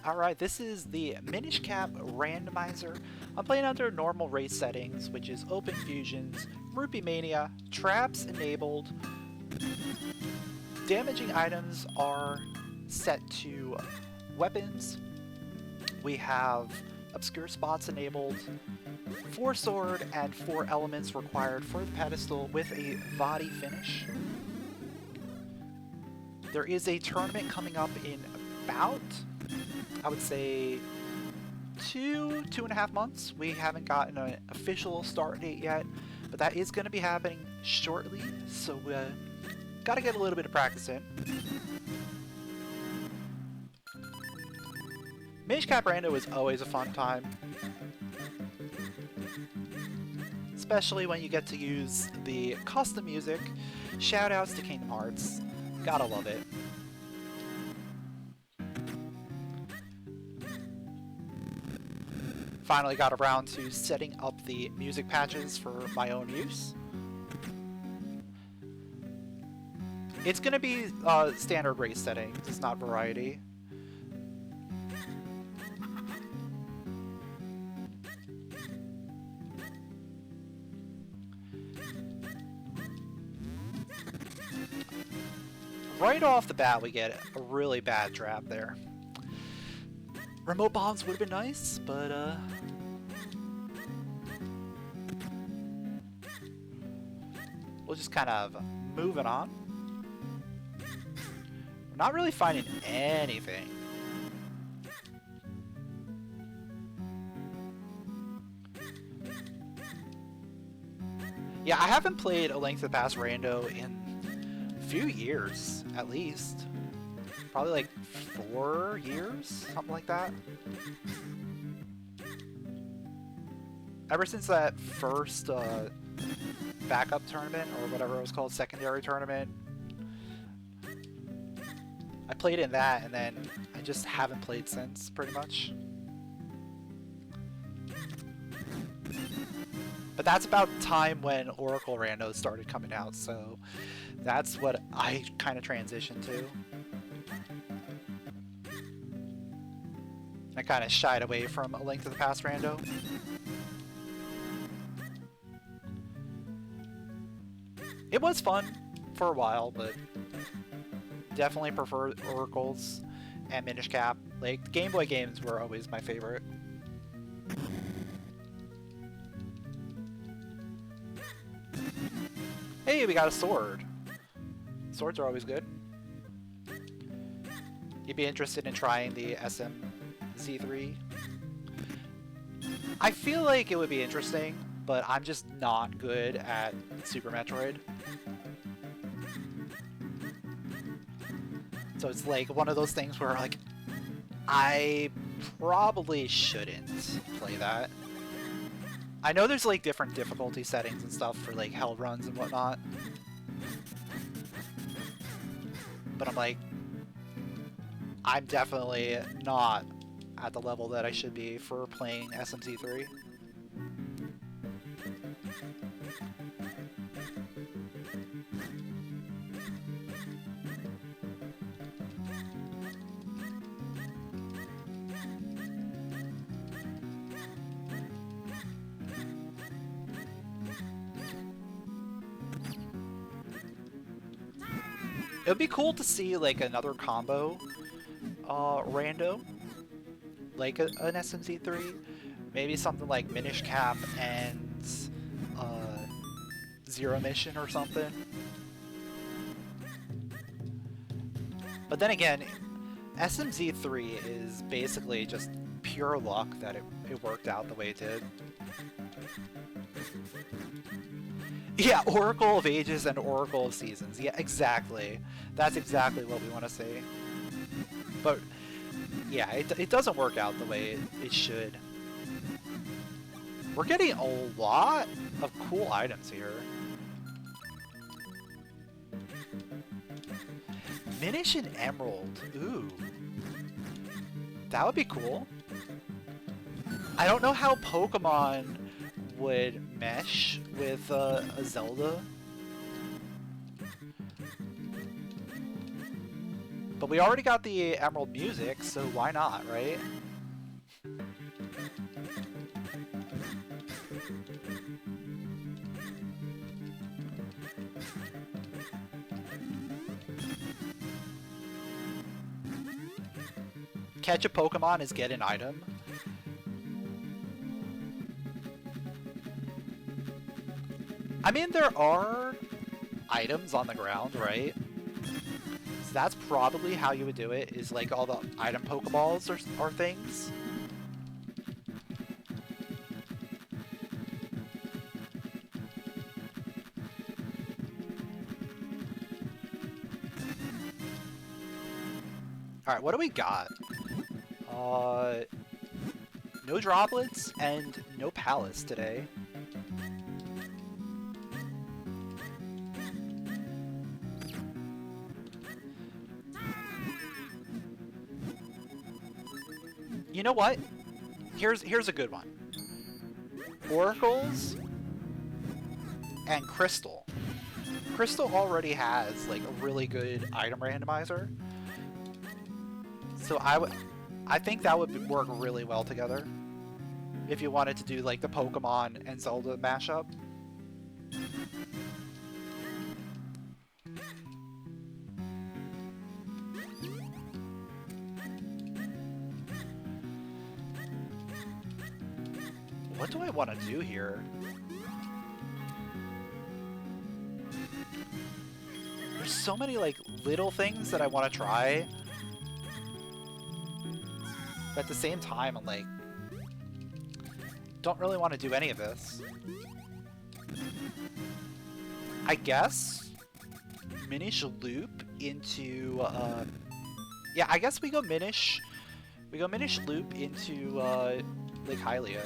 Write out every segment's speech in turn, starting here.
Alright, this is the Minish Cap Randomizer. I'm playing under normal race settings, which is open fusions, Rupee mania, traps enabled. Damaging items are set to weapons. We have obscure spots enabled, 4 sword and 4 elements required for the pedestal with a body finish. There is a tournament coming up in about, I would say, 2.5 months. We haven't gotten an official start date yet, but that is going to be happening shortly, so gotta get a little bit of practice in. Minish Cap Rando is always a fun time, especially when you get to use the custom music. Shoutouts to Kingdom Hearts, gotta love it. Finally got around to setting up the music patches for my own use. It's gonna be standard race settings, it's not variety. Right off the bat, we get a really bad trap there. Remote bombs would have been nice, but we'll just kind of move it on. We're not really finding anything. Yeah, I haven't played A Link to the Past Rando in a few years, at least. Probably like 4 years, something like that. Ever since that first backup tournament, or whatever it was called, secondary tournament. I played in that, and then I just haven't played since, pretty much. But that's about the time when Oracle Randos started coming out, so that's what I kind of transitioned to. I kind of shied away from A Link to the Past Rando. It was fun for a while, but definitely prefer Oracles and Minish Cap. Like, the Game Boy games were always my favorite. Hey, we got a sword. Swords are always good. You'd be interested in trying the SMZ3? I feel like it would be interesting, but I'm just not good at Super Metroid. So it's like one of those things where, like, I probably shouldn't play that. I know there's like different difficulty settings and stuff for like hell runs and whatnot, but I'm like, I'm definitely not at the level that I should be for playing SMZ3. It would be cool to see like another combo rando, like an SMZ3. Maybe something like Minish Cap and Zero Mission or something. But then again, SMZ3 is basically just pure luck that it worked out the way it did. Yeah, Oracle of Ages and Oracle of Seasons. Yeah, exactly. That's exactly what we want to see. But, yeah, it doesn't work out the way it should. We're getting a lot of cool items here. Minish and Emerald. Ooh. That would be cool. I don't know how Pokemon would mesh with a Zelda. But we already got the Emerald Music, so why not, right? Catch a Pokemon is get an item. I mean, there are items on the ground, right? So that's probably how you would do it, is like all the item Pokeballs or things. Alright, what do we got? No Droplets and no Palace today. You know what? Here's a good one. Oracles and Crystal. Crystal already has like a really good item randomizer. So I think that would work really well together if you wanted to do like the Pokemon and Zelda mashup. What do I want to do here? There's so many like little things that I want to try. But at the same time, I'm like, don't really want to do any of this. I guess Minish loop into yeah, I guess we go Minish loop into Lake Hylia.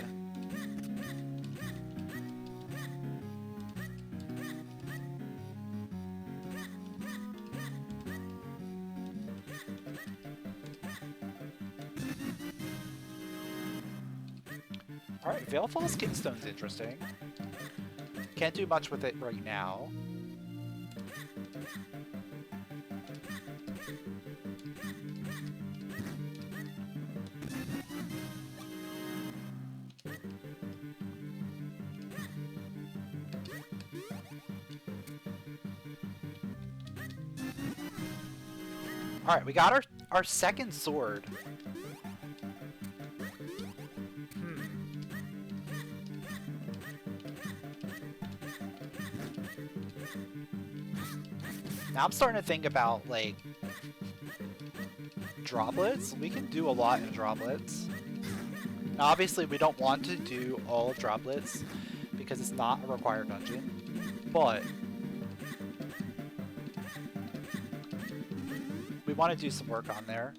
Alright, Veilfall's Kinstone's interesting. Can't do much with it right now. Alright, we got our second sword. Now I'm starting to think about, like, Droplets. We can do a lot in Droplets. Now, obviously, we don't want to do all of Droplets because it's not a required dungeon, but we want to do some work on there.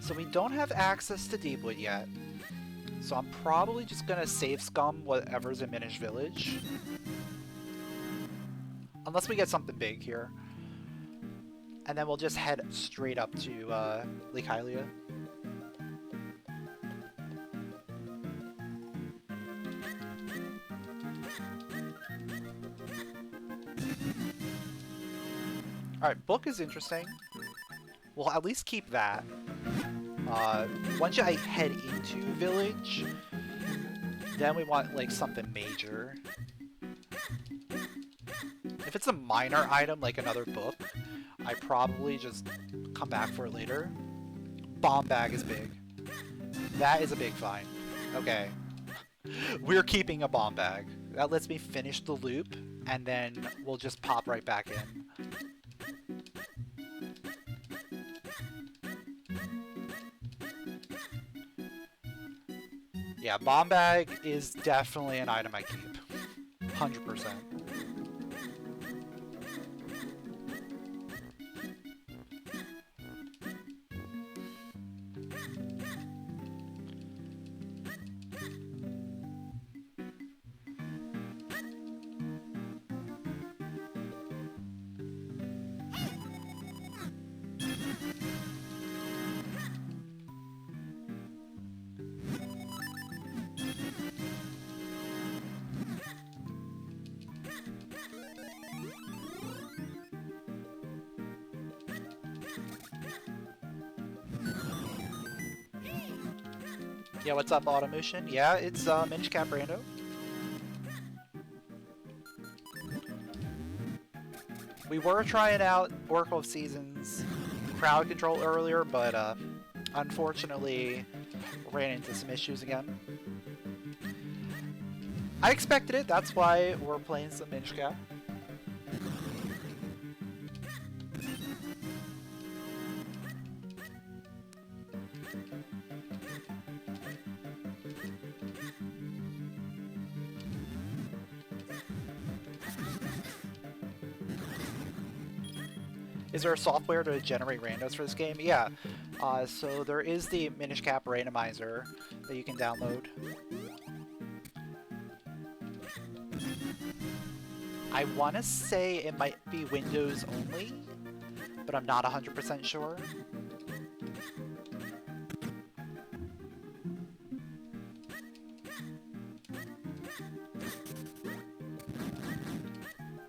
So we don't have access to Deepwood yet, so I'm probably just gonna save scum whatever's in Minish Village. Unless we get something big here. And then we'll just head straight up to Lake Hylia. Alright, book is interesting. We'll at least keep that. Once I head into village, then we want like something major. If it's a minor item like another book, I probably just come back for it later. Bomb bag is big. That is a big find. Okay. We're keeping a bomb bag. That lets me finish the loop, and then we'll just pop right back in. Yeah, bomb bag is definitely an item I keep. 100%. Yeah, what's up, Automotion? Yeah, it's Minish Cap Rando. We were trying out Oracle of Seasons crowd control earlier, but unfortunately ran into some issues again. I expected it, that's why we're playing some Minish Cap. Is there a software to generate randos for this game? Yeah. So there is the Minish Cap Randomizer that you can download. I want to say it might be Windows only, but I'm not 100% sure.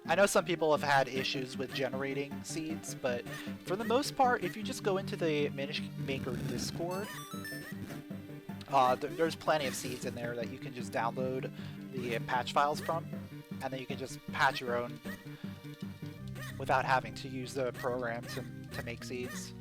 I know some people have had issues with generating seeds, but for the most part, if you just go into the Minish Maker Discord, there's plenty of seeds in there that you can just download the patch files from, and then you can just patch your own without having to use the program to make seeds.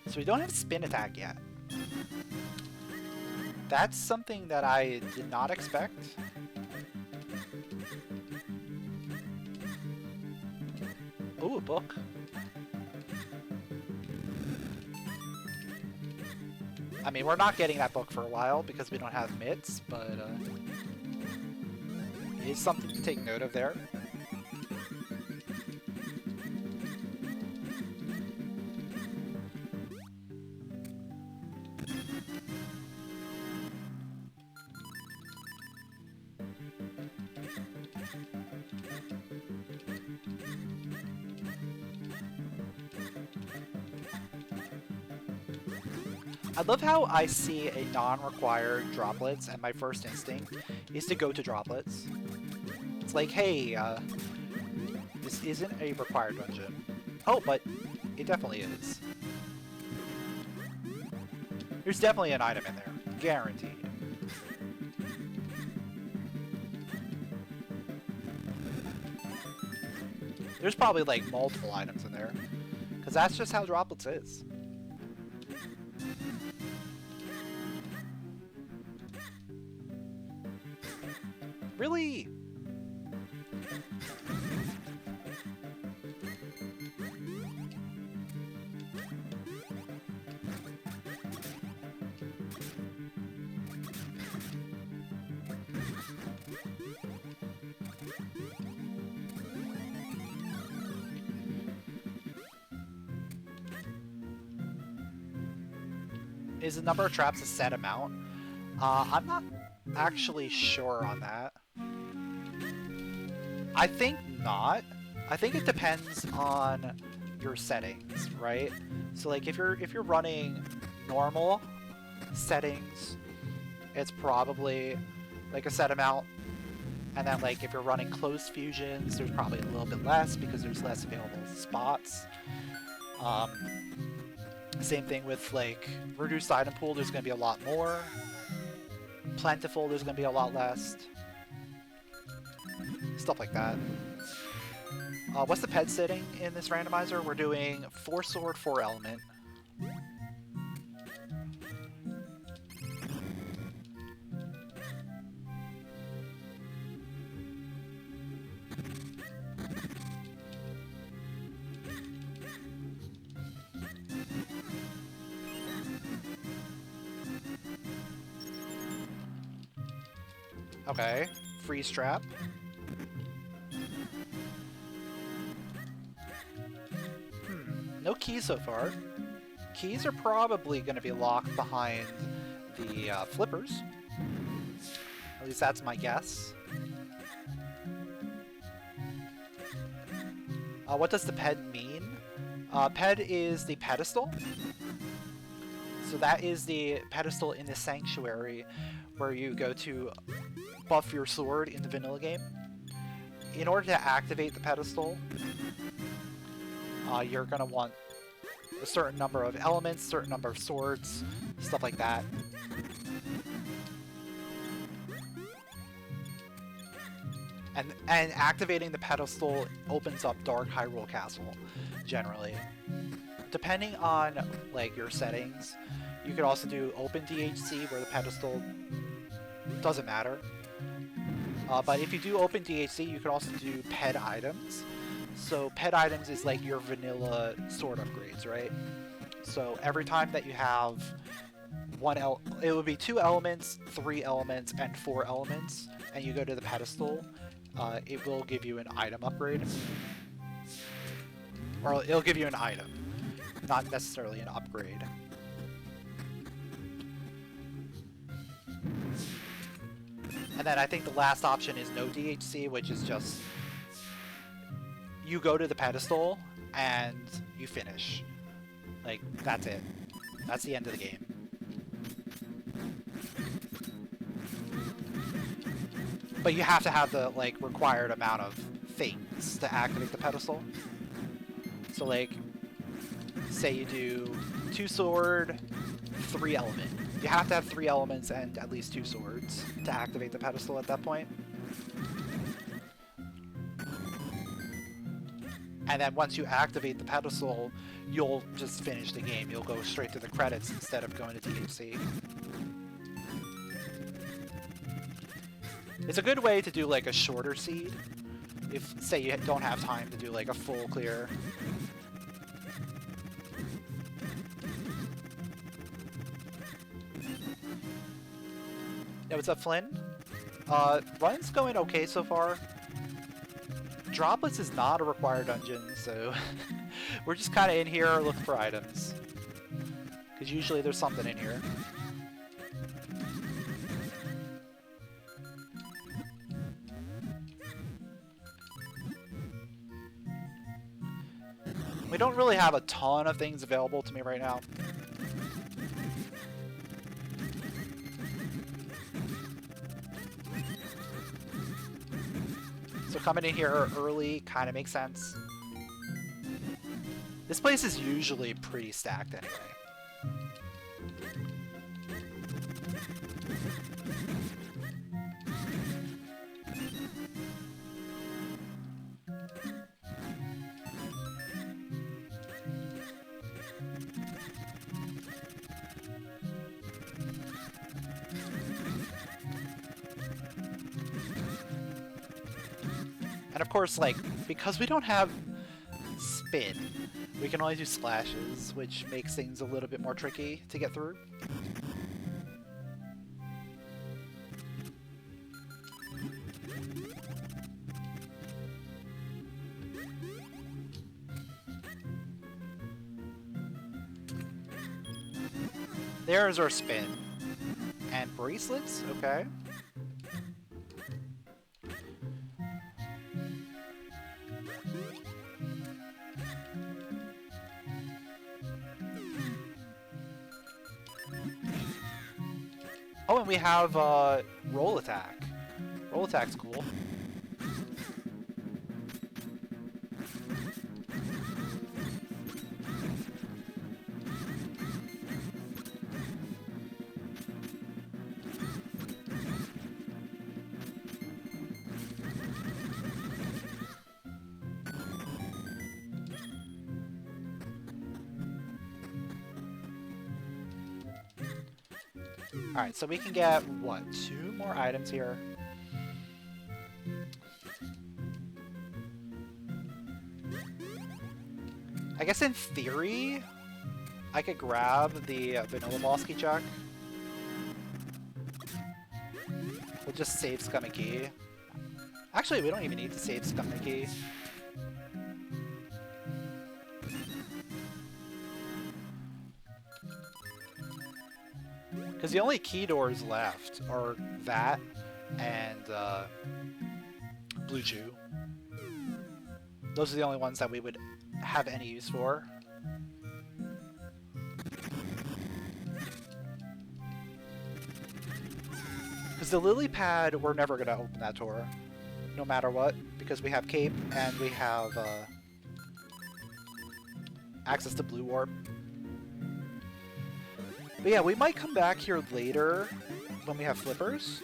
So we don't have spin attack yet. That's something that I did not expect. Ooh, a book. I mean, we're not getting that book for a while because we don't have mitts, but it is something to take note of there. I love how I see a non-required Droplets, and my first instinct is to go to Droplets. It's like, hey, this isn't a required dungeon. Oh, but it definitely is. There's definitely an item in there. Guaranteed. There's probably, like, multiple items in there. Because that's just how Droplets is. Really? Is the number of traps a set amount? I'm not actually sure on that. I think not. I think it depends on your settings, right? So like if you're running normal settings, it's probably like a set amount. And then like if you're running closed fusions, there's probably a little bit less because there's less available spots. Same thing with like reduced item pool, there's going to be a lot more. Plentiful, there's going to be a lot less. Stuff like that. What's the ped setting in this randomizer? We're doing 4 sword, 4 element. Okay, freeze trap. No keys so far. Keys are probably going to be locked behind the flippers. At least that's my guess. What does the ped mean? Ped is the pedestal. So that is the pedestal in the sanctuary where you go to buff your sword in the vanilla game. In order to activate the pedestal, you're going to want a certain number of elements, certain number of swords, stuff like that. And activating the pedestal opens up Dark Hyrule Castle, generally. Depending on like your settings, you could also do open DHC where the pedestal doesn't matter. But if you do open DHC, you could also do ped items. So ped items is like your vanilla sword upgrades, right? So every time that you have it would be 2 elements, 3 elements, and 4 elements, and you go to the pedestal, it will give you an item upgrade. Or it'll give you an item, not necessarily an upgrade. And then I think the last option is no DHC, which is just you go to the pedestal and you finish. Like, that's it. That's the end of the game. But you have to have the, like, required amount of things to activate the pedestal. So, like, say you do 2 sword, 3 element. You have to have 3 elements and at least 2 swords to activate the pedestal at that point. And then once you activate the pedestal, you'll just finish the game. You'll go straight to the credits instead of going to DHC. It's a good way to do like a shorter seed. If, say, you don't have time to do like a full clear. Yeah, what's up, Flynn? Run's going okay so far. Droplets is not a required dungeon, so we're just kind of in here looking for items. Because usually there's something in here. We don't really have a ton of things available to me right now. So coming in here early kind of makes sense. This place is usually pretty stacked anyway. And of course, like, because we don't have spin, we can only do slashes, which makes things a little bit more tricky to get through. There's our spin. And bracelets, okay. Oh, and we have roll attack. Roll attack's cool. Alright, so we can get, what, 2 more items here? I guess in theory, I could grab the vanilla boss key check. We'll just save Scummy Key. Actually, we don't even need to save Scummy Key. Because the only key doors left are that and Blue Chew. Those are the only ones that we would have any use for. Because the lily pad, we're never going to open that door, no matter what, because we have Cape and we have access to Blue Warp. But yeah, we might come back here later when we have Flippers,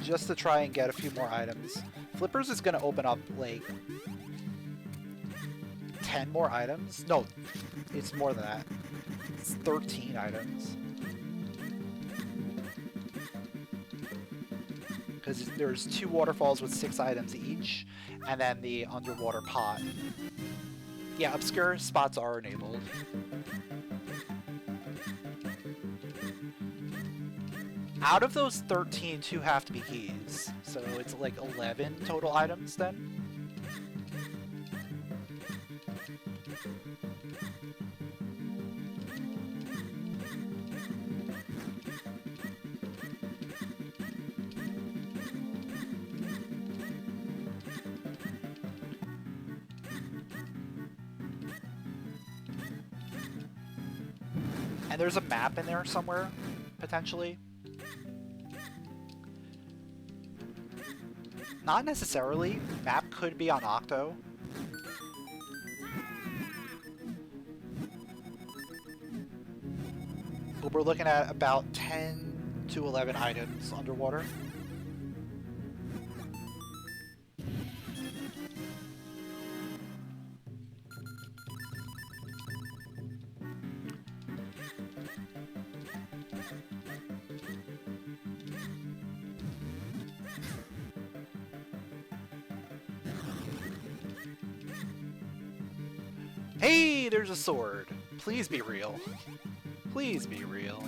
just to try and get a few more items. Flippers is going to open up, like, 10 more items? No, it's more than that. It's 13 items. Because there's 2 waterfalls with 6 items each, and then the underwater pot. Yeah, obscure spots are enabled. Out of those 13, 2 have to be keys. So it's like 11 total items then. And there's a map in there somewhere, potentially. Not necessarily. Map could be on Octo. But we're looking at about 10 to 11 items underwater. Hey, there's a sword. Please be real. Please be real.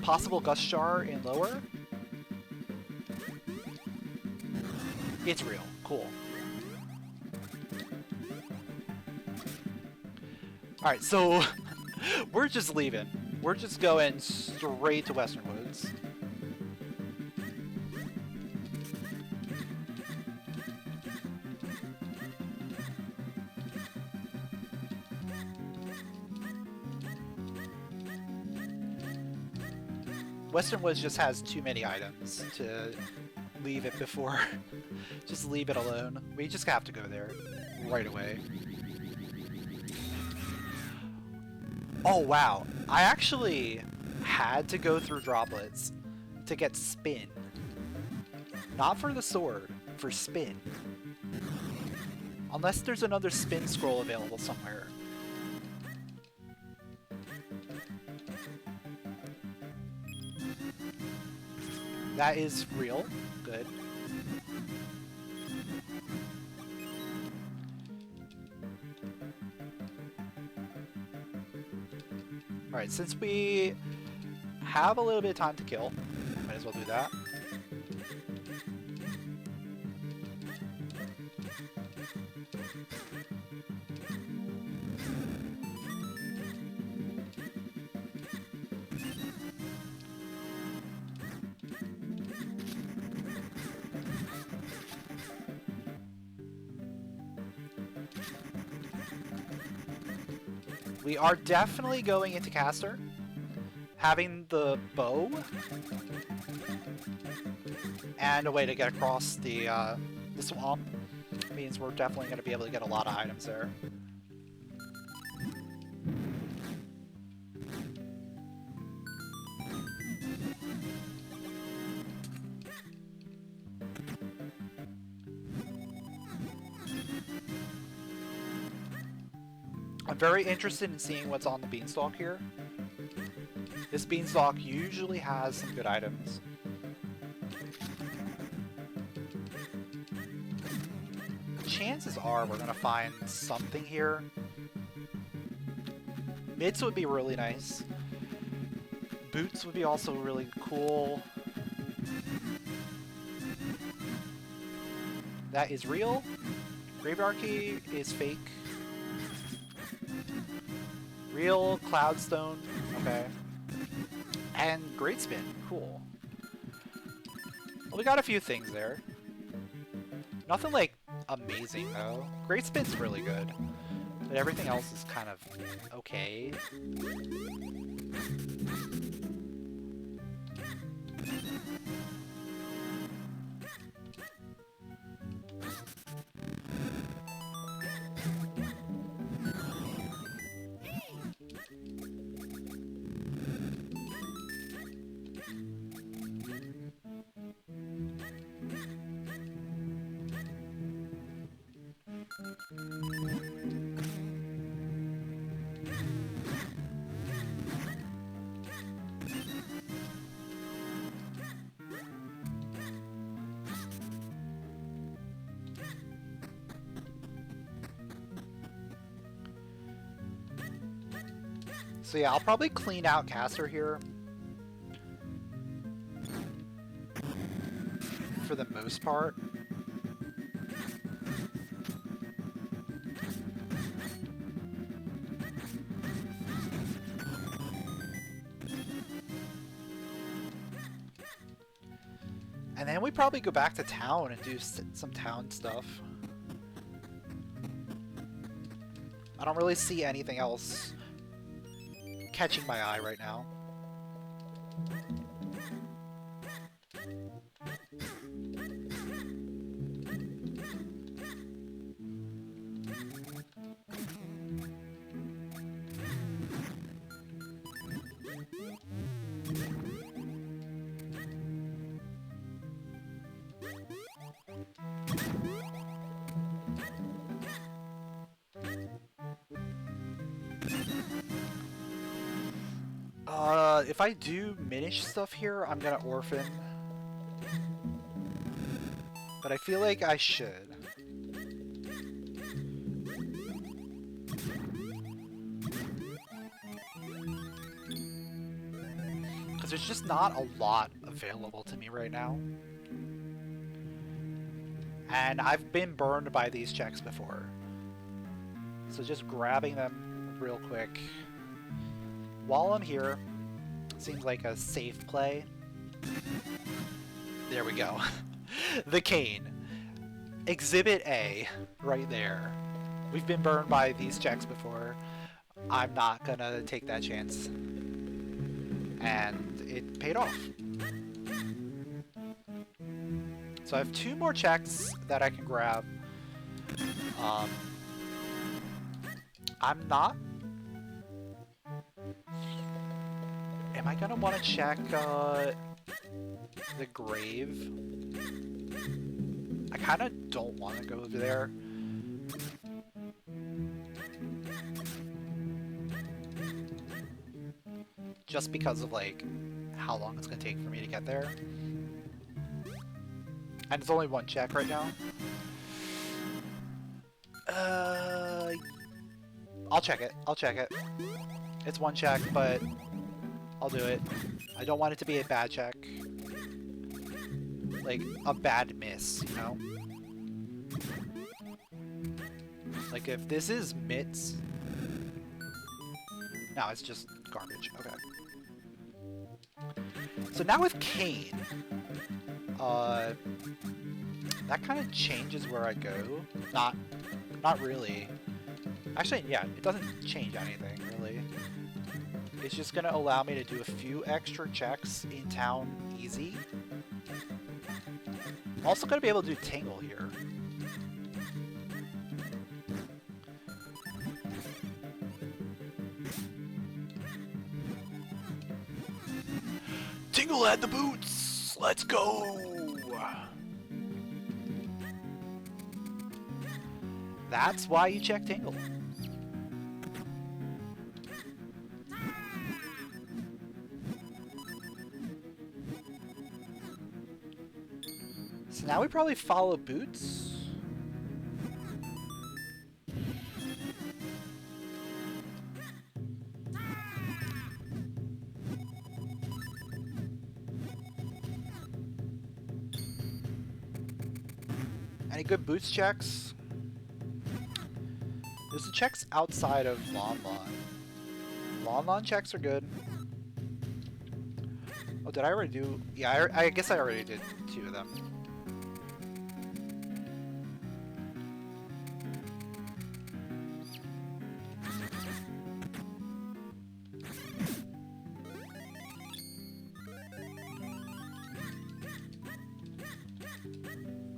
Possible gust jar in lower? It's real. Cool. Alright, so we're just leaving. We're just going straight to Western Woods. Western Woods just has too many items to leave it before. Just leave it alone. We just have to go there right away. Oh wow, I actually had to go through Droplets to get Spin. Not for the sword, for Spin. Unless there's another Spin scroll available somewhere. That is real. Good. Alright, since we have a little bit of time to kill, might as well do that. We are definitely going into caster. Having the bow and a way to get across the swamp means we're definitely going to be able to get a lot of items there. I'm very interested in seeing what's on the beanstalk here. This beanstalk usually has some good items. Chances are we're gonna find something here. Mids would be really nice. Boots would be also really cool. That is real. Graveyard Key is fake. Real Cloudstone. Okay. And Great Spin. Cool. Well, we got a few things there. Nothing like amazing though. Great Spin's really good. But everything else is kind of okay. So yeah, I'll probably clean out Caster here. For the most part. And then we probably go back to town and do some town stuff. I don't really see anything else catching my eye right now. If I do Minish stuff here, I'm gonna Orphan. But I feel like I should. Because there's just not a lot available to me right now. And I've been burned by these checks before. So just grabbing them real quick. While I'm here, seems like a safe play. There we go. The cane. Exhibit A, right there. We've been burned by these checks before. I'm not gonna take that chance. And it paid off. So I have 2 more checks that I can grab. I'm not... Am I gonna want to check the grave? I kind of don't want to go over there. Just because of like how long it's gonna take for me to get there. And it's only 1 check right now. I'll check it. I'll check it. It's 1 check, but I'll do it. I don't want it to be a bad check. Like, a bad miss, you know? Like, if this is mitts... No, it's just garbage. Okay. So now with Cane, that kind of changes where I go. Not really. Actually, yeah, it doesn't change anything, really. It's just going to allow me to do a few extra checks in town easy. I'm also going to be able to do Tingle here. Tingle at the boots! Let's go! That's why you check Tingle. So now we probably follow Boots. Any good Boots checks? There's the checks outside of Lon Lon. Lon Lon checks are good. Oh, did I already do? Yeah, I guess I already did 2 of them.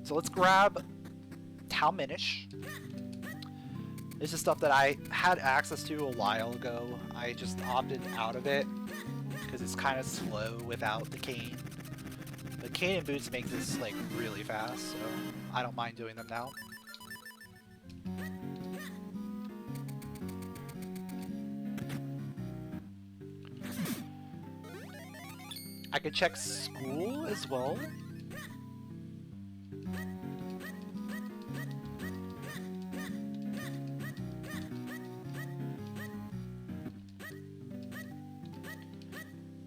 So let's grab Town Minish. This is stuff that I had access to a while ago. I just opted out of it because it's kind of slow without the cane. The cane and boots make this like really fast, so I don't mind doing them now. I could check school as well.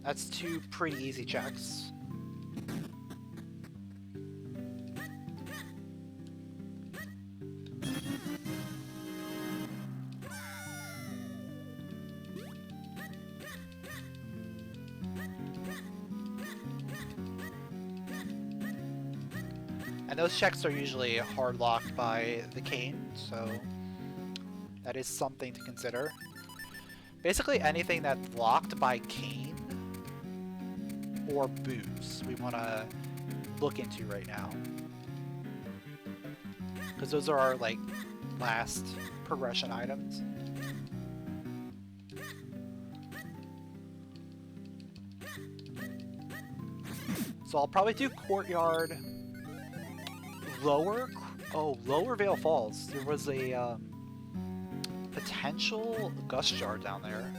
That's 2 pretty easy checks. And those checks are usually hard locked by the cane, so that is something to consider. Basically anything that's locked by cane or boots we want to look into right now, because those are our like last progression items. So I'll probably do Courtyard, lower Veil Falls. There was a potential Gust Jar down there.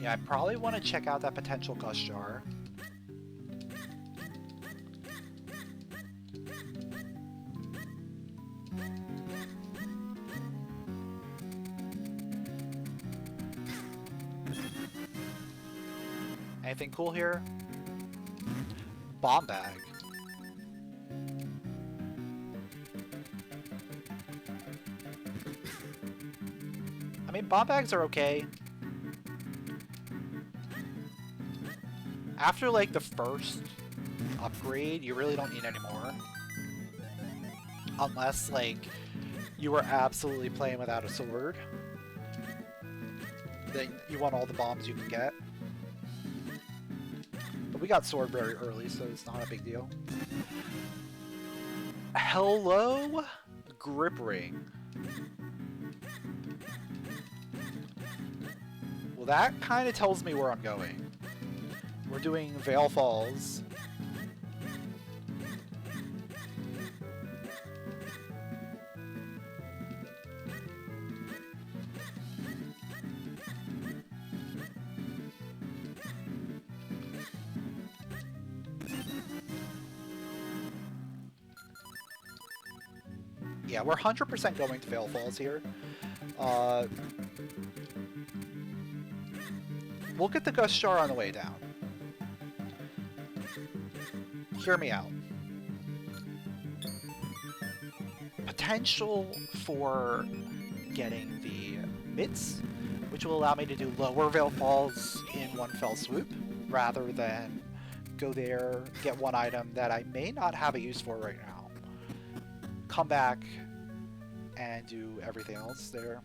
Yeah, I probably want to check out that potential Gust Jar. Anything cool here? Bomb Bag. I mean, bomb bags are okay. After like the first upgrade, you really don't need any more. Unless like you were absolutely playing without a sword. Then you want all the bombs you can get. But we got sword very early, so it's not a big deal. Hello, Grip Ring. Well, that kind of tells me where I'm going. We're doing Veil Falls. Yeah, we're 100% going to Veil Falls here. We'll get the Gust Jar on the way down. Hear me out. Potential for getting the mitts, which will allow me to do lower Veil Falls in one fell swoop, rather than go there, get one item that I may not have a use for right now, come back, and do everything else there.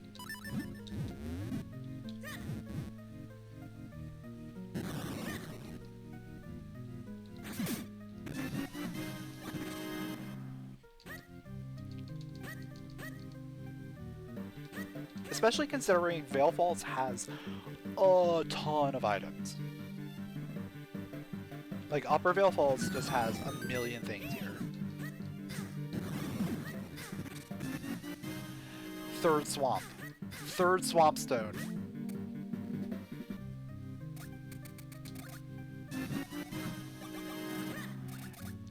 Especially considering Veil Falls has a ton of items. Like, Upper Veil Falls just has a million things here. Third Swamp. third swamp stone.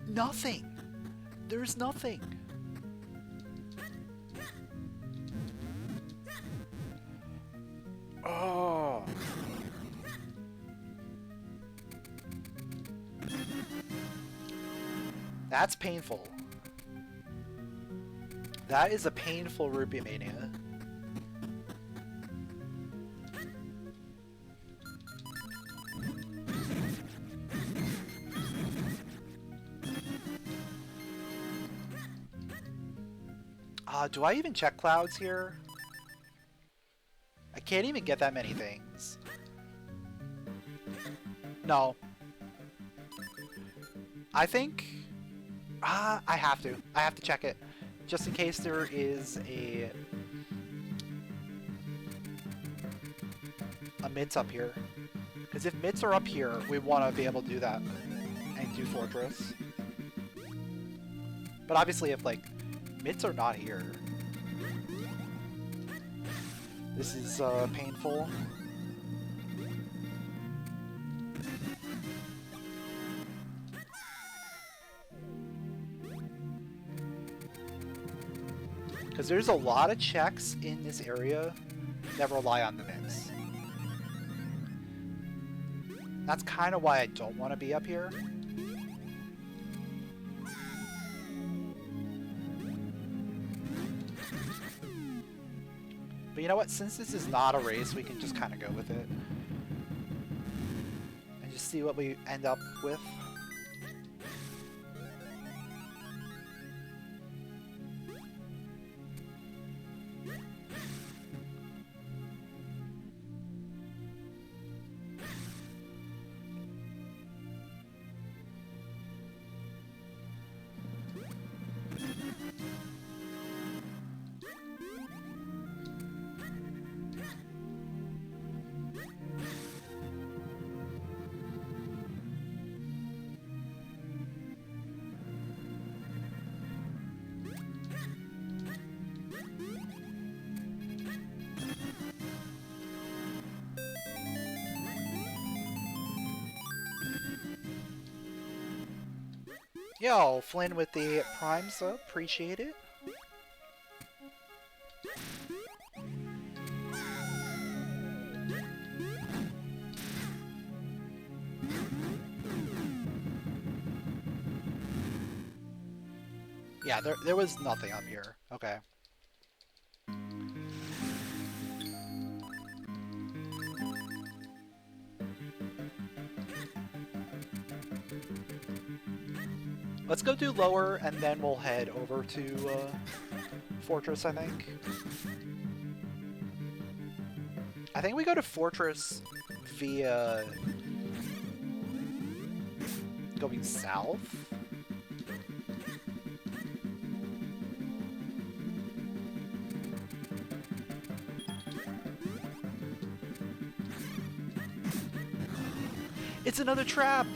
Nothing. There's nothing. Oh. That's painful. That is a painful Rupee mania. Do I even check clouds here? I can't even get that many things. No. I think... I have to. I have to check it. Just in case there is a mitts up here. Because if mitts are up here, we want to be able to do that. And do fortress. But obviously if, like, mitts are not here. This is painful. Because there's a lot of checks in this area that rely on the mitts. That's kind of why I don't want to be up here. But you know what? Since this is not a race, we can just kind of go with it. And just see what we end up with. Yo, Flynn with the Prime sub, appreciate it. Yeah, there was nothing up here. Okay. Let's go do lower, and then we'll head over to Fortress, I think. I think we go to Fortress via going south. It's another trap!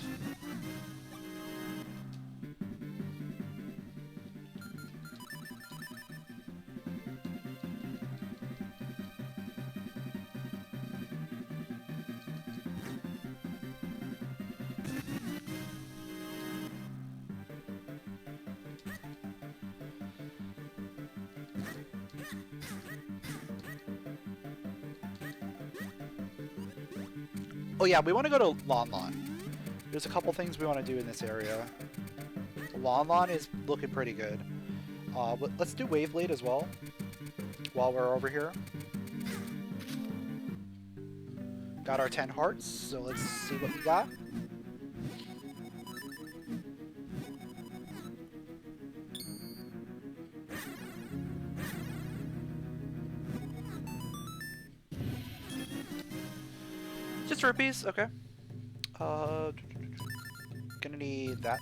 Oh yeah, we want to go to Lon Lon. There's a couple things we want to do in this area. Lon Lon is looking pretty good. Let's do Waveblade as well, while we're over here. Got our 10 hearts, so let's see what we got. Just rupees, okay. Gonna need that.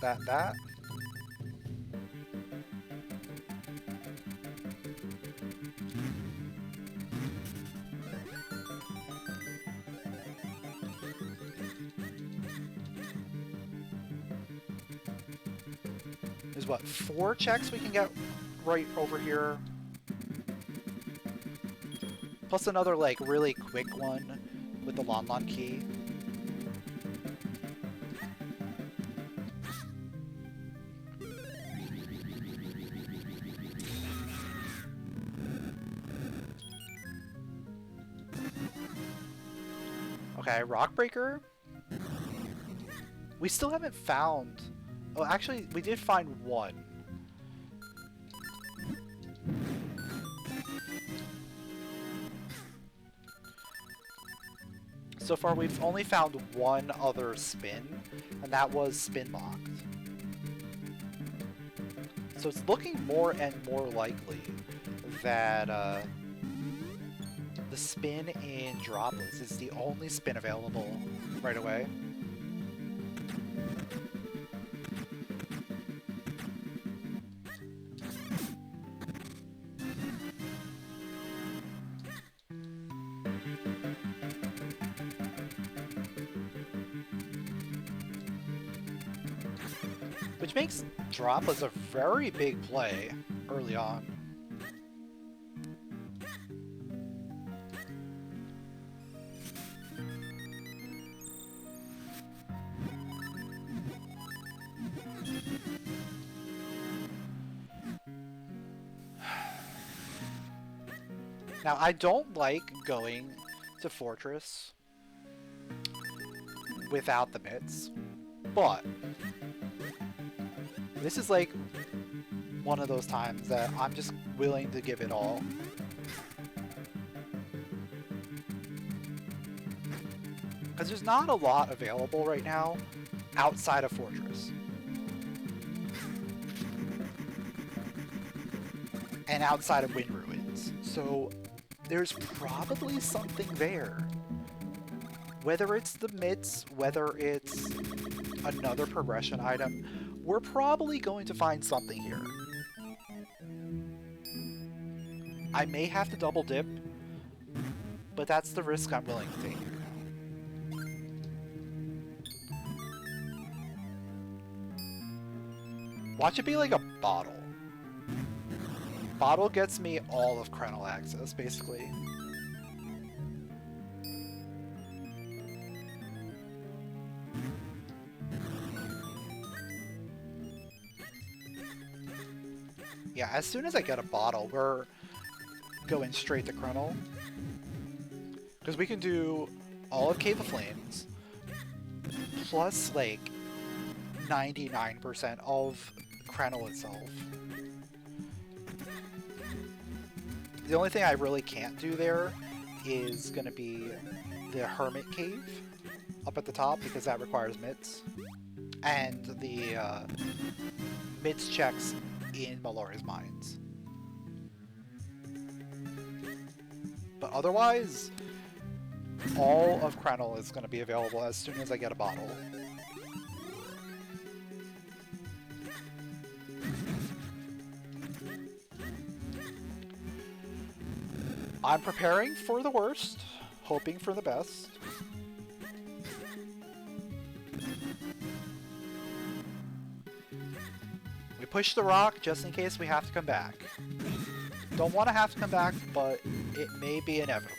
There's what, 4 checks we can get right over here. Plus another, like, really quick one with the Lon Lon key. Okay, Rock Breaker. We still haven't found... Oh, actually, we did find one. So far, we've only found one other spin, and that was spin locked. So it's looking more and more likely that the spin in Droplets is the only spin available right away. Which makes Droplets a very big play early on. Now, I don't like going to Fortress without the mitts, but this is like one of those times that I'm just willing to give it all. Because there's not a lot available right now outside of Fortress. And outside of Wind Ruins. So there's probably something there. Whether it's the mitts, whether it's another progression item, we're probably going to find something here. I may have to double dip, but that's the risk I'm willing to take. Watch it be like a bottle. Bottle gets me all of Krenel access, basically. Yeah, as soon as I get a bottle, we're going straight to Krenel. Because we can do all of Cave of Flames, plus like 99% of Krenel itself. The only thing I really can't do there is going to be the Hermit Cave up at the top, because that requires mitts. And the mitts checks in Maloria's Mines. But otherwise, all of Krenel is going to be available as soon as I get a bottle. I'm preparing for the worst, hoping for the best. We push the rock just in case we have to come back. Don't want to have to come back, but it may be inevitable.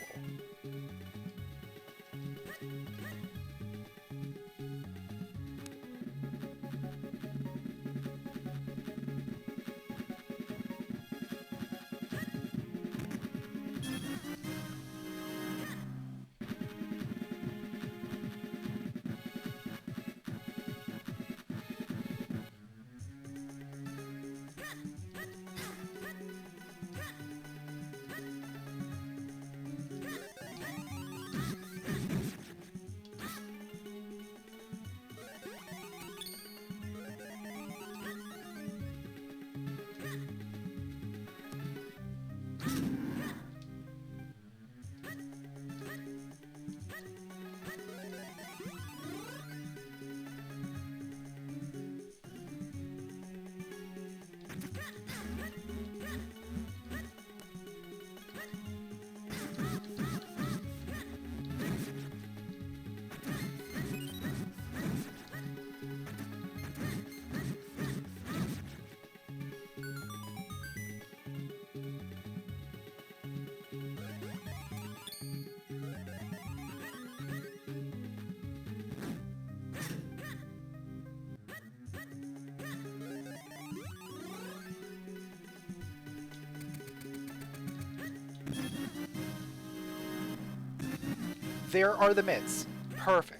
There are the mitts. Perfect.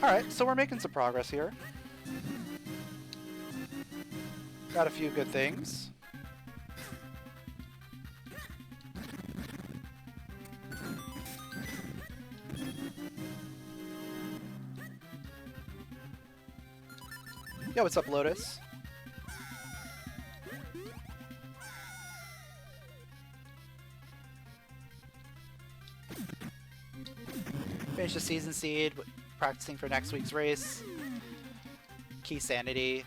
Alright, so we're making some progress here. Got a few good things. Yo, what's up, Lotus? Finish the season seed, practicing for next week's race. Key sanity.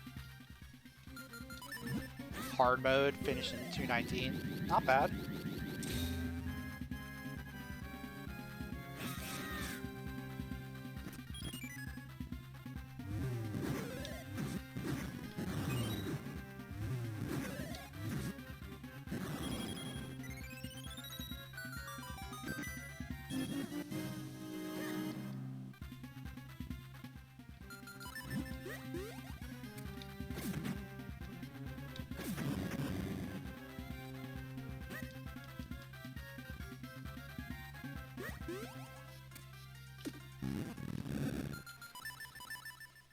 Hard mode, finished in 219. Not bad.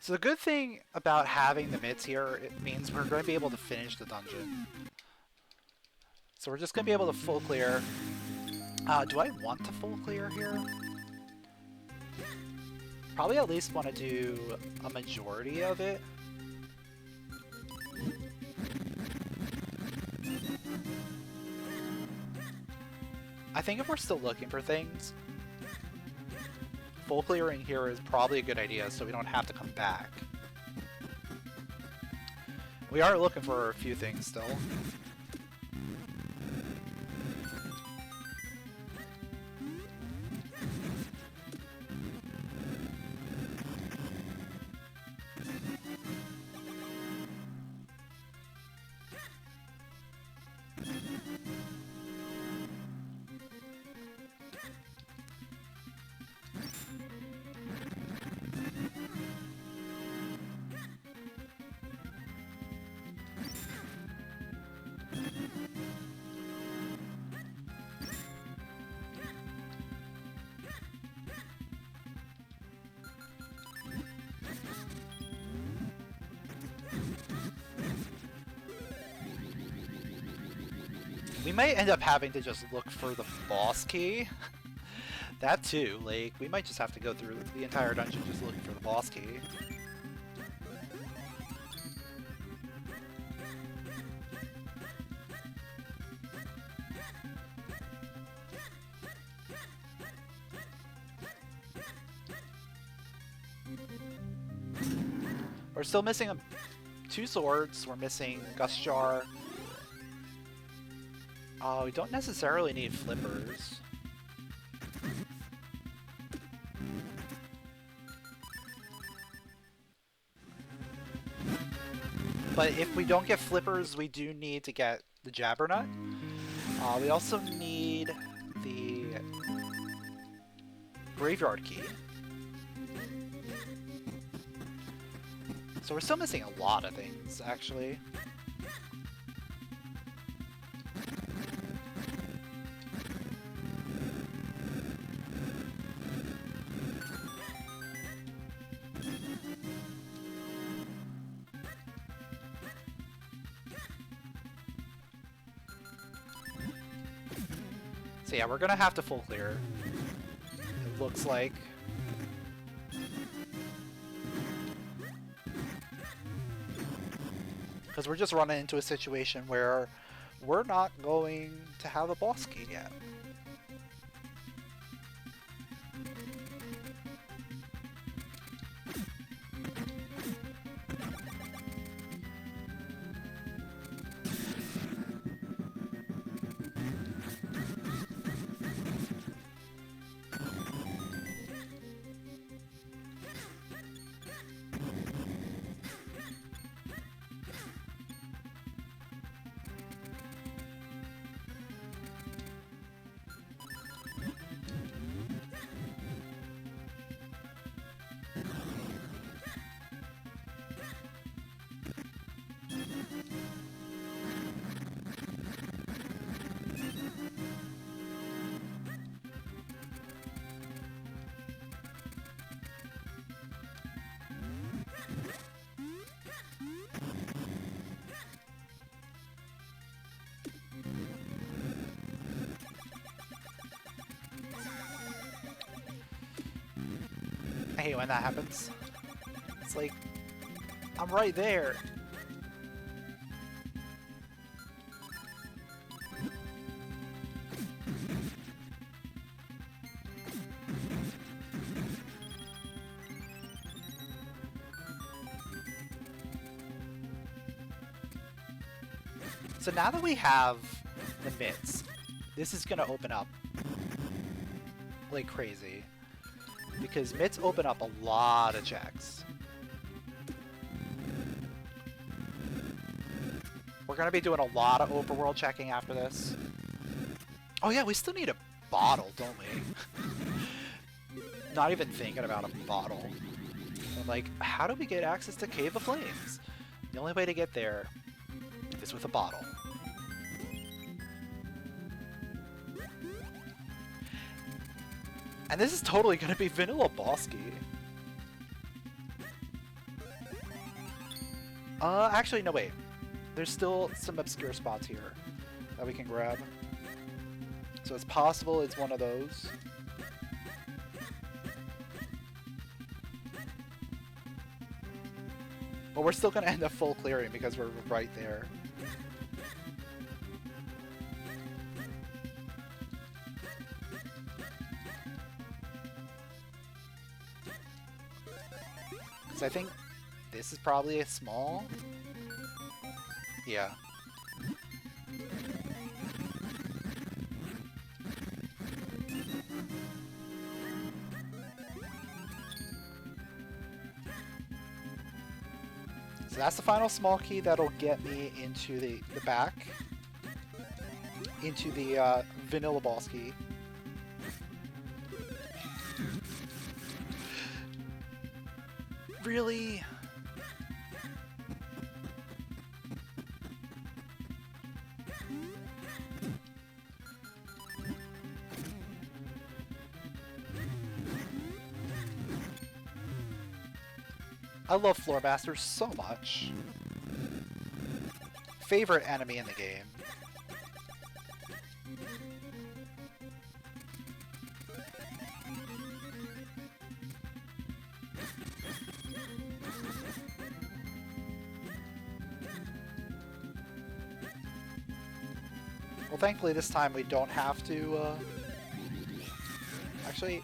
So the good thing about having the mitts here, it means we're going to be able to finish the dungeon. So we're just going to be able to full clear. Do I want to full clear here? Probably at least want to do a majority of it. I think if we're still looking for things, full clearing here is probably a good idea so we don't have to come back. We are looking for a few things still. We might end up having to just look for the boss key. That too, like, we might just have to go through the entire dungeon just looking for the boss key. We're still missing two swords. We're missing Gust Jar. We don't necessarily need flippers. But if we don't get flippers, we do need to get the Jabbernut. We also need the Graveyard Key. So we're still missing a lot of things, actually. So yeah, we're gonna have to full clear, it looks like. Because we're just running into a situation where we're not going to have a boss key yet. I hate when that happens. It's like, I'm right there. So now that we have the mitts, this is gonna open up like crazy. Because mitts open up a lot of checks. We're gonna be doing a lot of overworld checking after this. Oh yeah, we still need a bottle, don't we? Not even thinking about a bottle. I'm like, how do we get access to Cave of Flames? The only way to get there is with a bottle. And this is totally going to be vanilla boss key. Actually, no, wait. There's still some obscure spots here that we can grab. So it's possible it's one of those. But we're still going to end up full clearing because we're right there. I think this is probably a small. Yeah. So that's the final small key that'll get me into the back. Into the vanilla boss key. Really? I love Floor Masters so much. Favorite enemy in the game. Well, thankfully this time we don't have to, actually,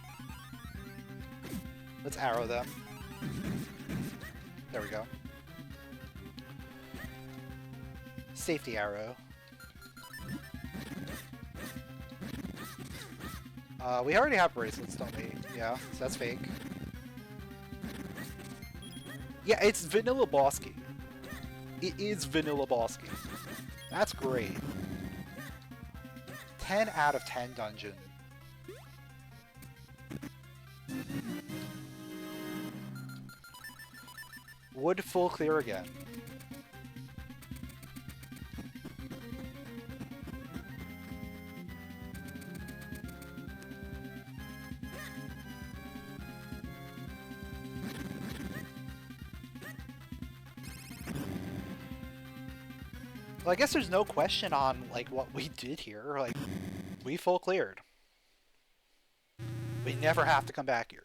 let's arrow them. There we go. Safety arrow. We already have bracelets, don't we? Yeah, so that's fake. Yeah, it's vanilla boss key. It is vanilla boss game. That's great. 10 out of 10 dungeon. Wood full clear again. Well, I guess there's no question on like what we did here. Like, we full cleared. We never have to come back here.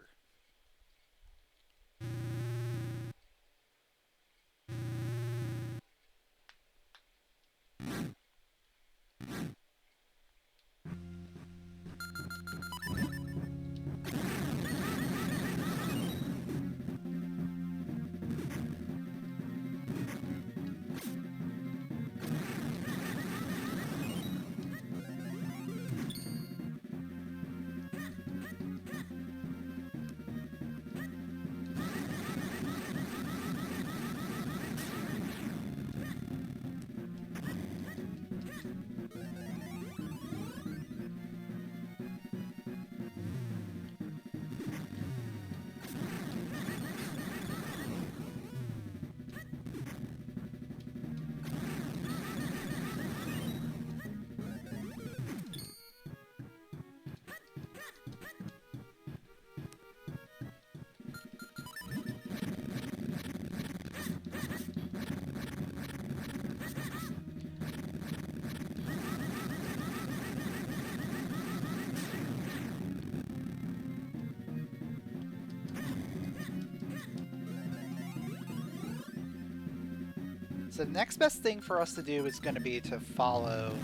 So the next best thing for us to do is going to be to follow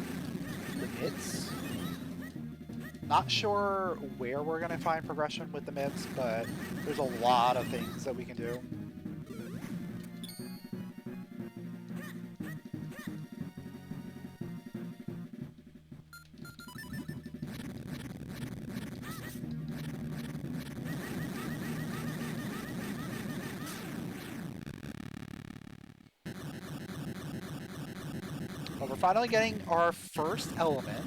the mids. Not sure where we're going to find progression with the mids, but there's a lot of things that we can do. But we're finally getting our first element.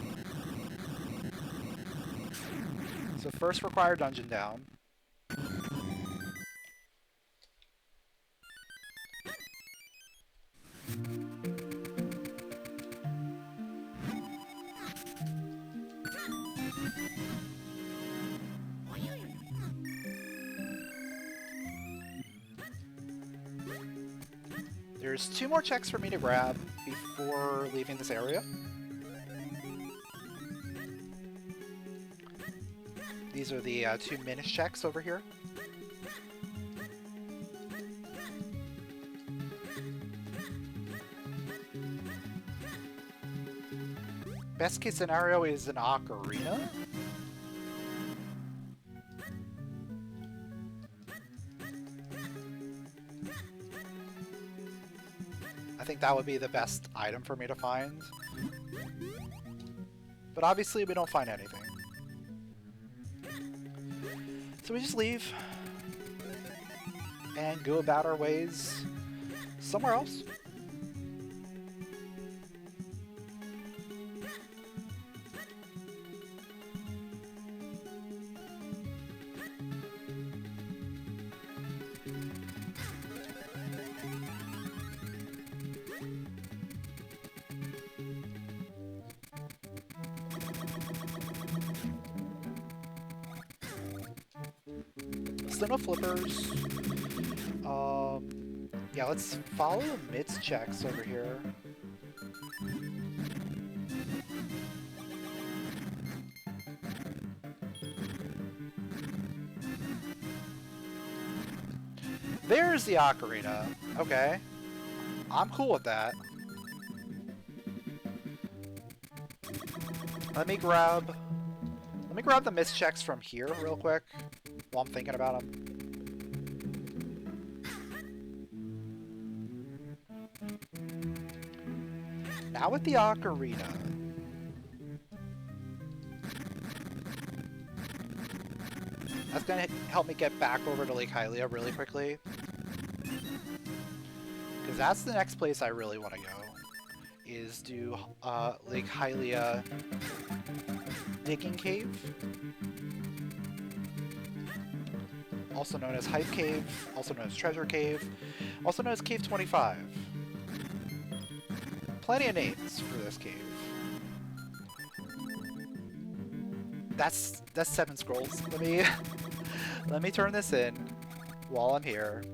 So first required dungeon down. There's 2 more checks for me to grab before leaving this area. These are the 2 Minish checks over here. Best case scenario is an ocarina. I think that would be the best item for me to find. But obviously we don't find anything. So we just leave and go about our ways somewhere else. Still no flippers. Yeah, let's follow the mids checks over here. There's the ocarina. Okay. I'm cool with that. Let me grab the mids checks from here real quick while I'm thinking about them. Now with the ocarina. That's gonna help me get back over to Lake Hylia really quickly. Because Because that's the next place I really want to go, is do Lake Hylia Digging Cave, also known as Hype Cave, also known as Treasure Cave, also known as Cave 25. Plenty of names for this cave. That's 7 scrolls. Let me turn this in while I'm here.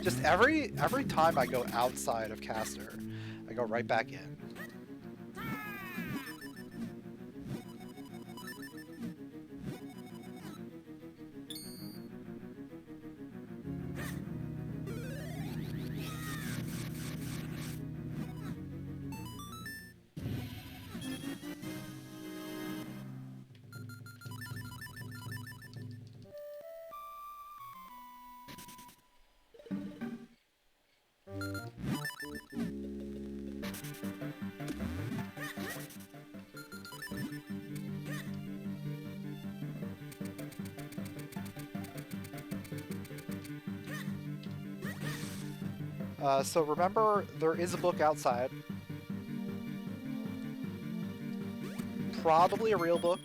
Just every time I go outside of Caster, I go right back in. So remember, there is a book outside. Probably a real book.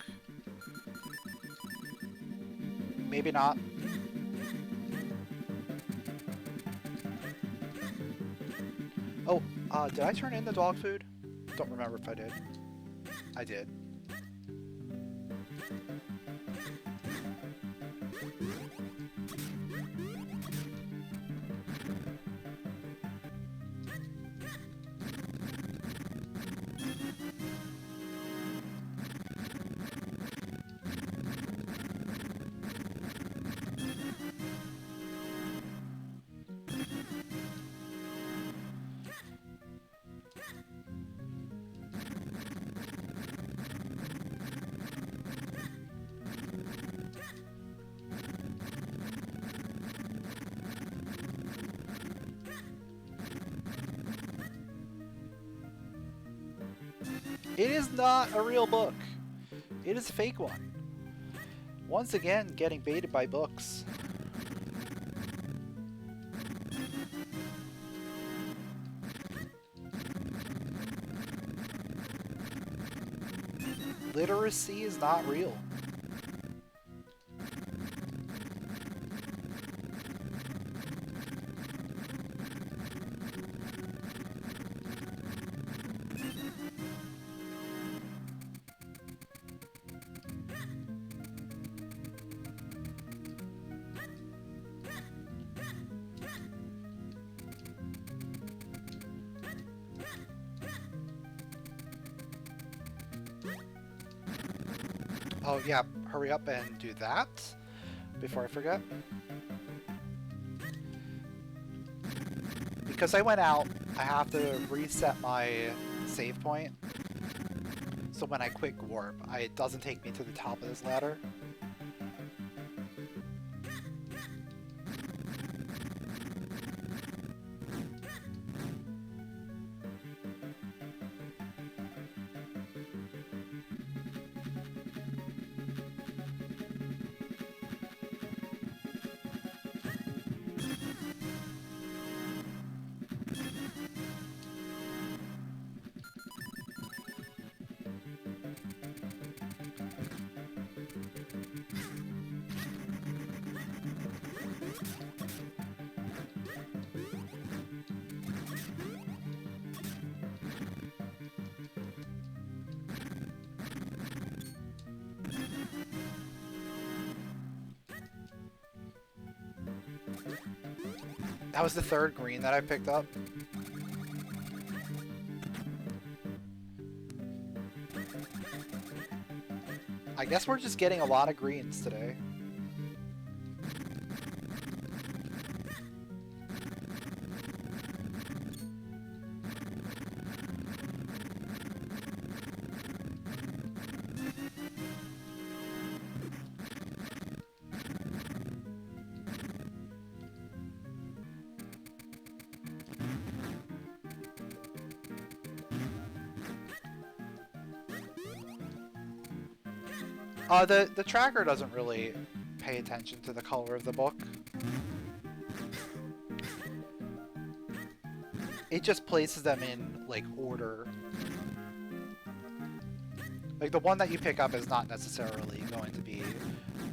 Maybe not. Oh, did I turn in the dog food? Don't remember if I did. I did. It is not a real book. It is a fake one. Once again, getting baited by books. Literacy is not real. Oh yeah, hurry up and do that before I forget. Because I went out, I have to reset my save point. So when I quick warp, it doesn't take me to the top of this ladder. That was the third green that I picked up. I guess we're just getting a lot of greens today. The tracker doesn't really pay attention to the color of the book. it just places them in, like, order. Like, the one that you pick up is not necessarily going to be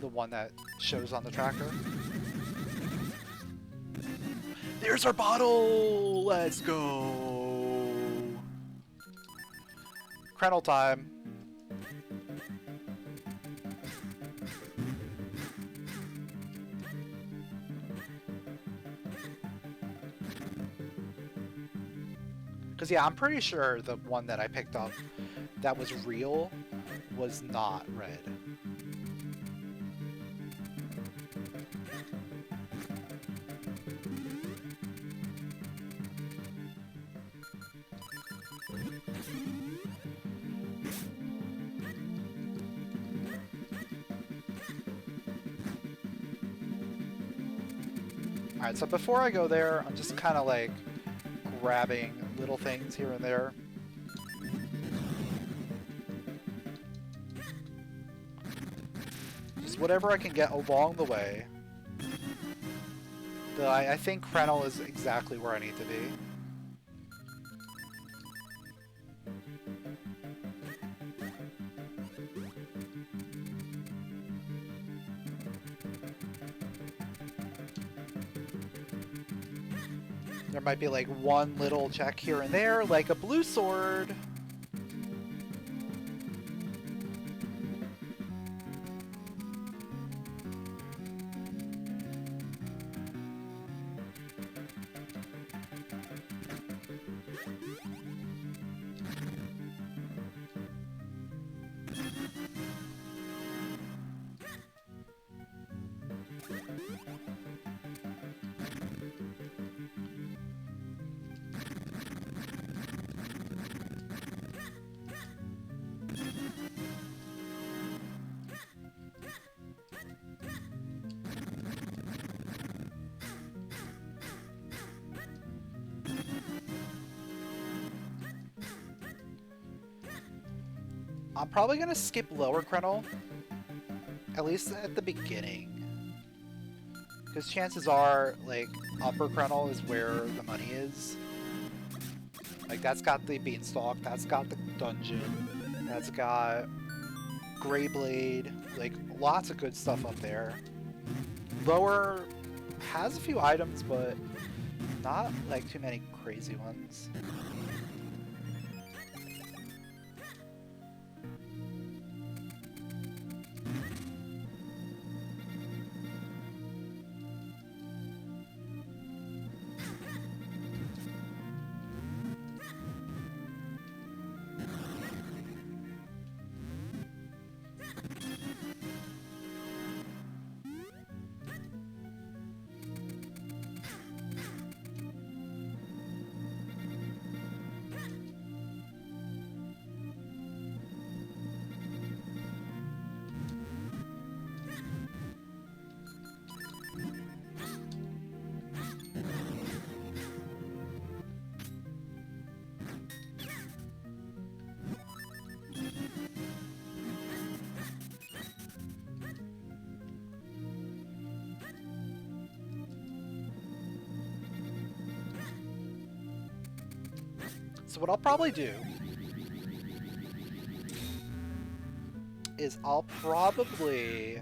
the one that shows on the tracker. There's our bottle! Let's go! Krenel time. Because, yeah, I'm pretty sure the one that I picked up that was real was not red. Alright, so before I go there, I'm just kind of like grabbing little things here and there. Just whatever I can get along the way. I think Krenel is exactly where I need to be. There might be like one little check here and there, like a blue sword. I'm probably going to skip lower Krenel, at least at the beginning. Because chances are, like, upper Krenel is where the money is. Like, that's got the Beanstalk, that's got the dungeon, that's got Greyblade, like, lots of good stuff up there. Lower has a few items, but not, like, too many crazy ones. So what I'll probably do is I'll probably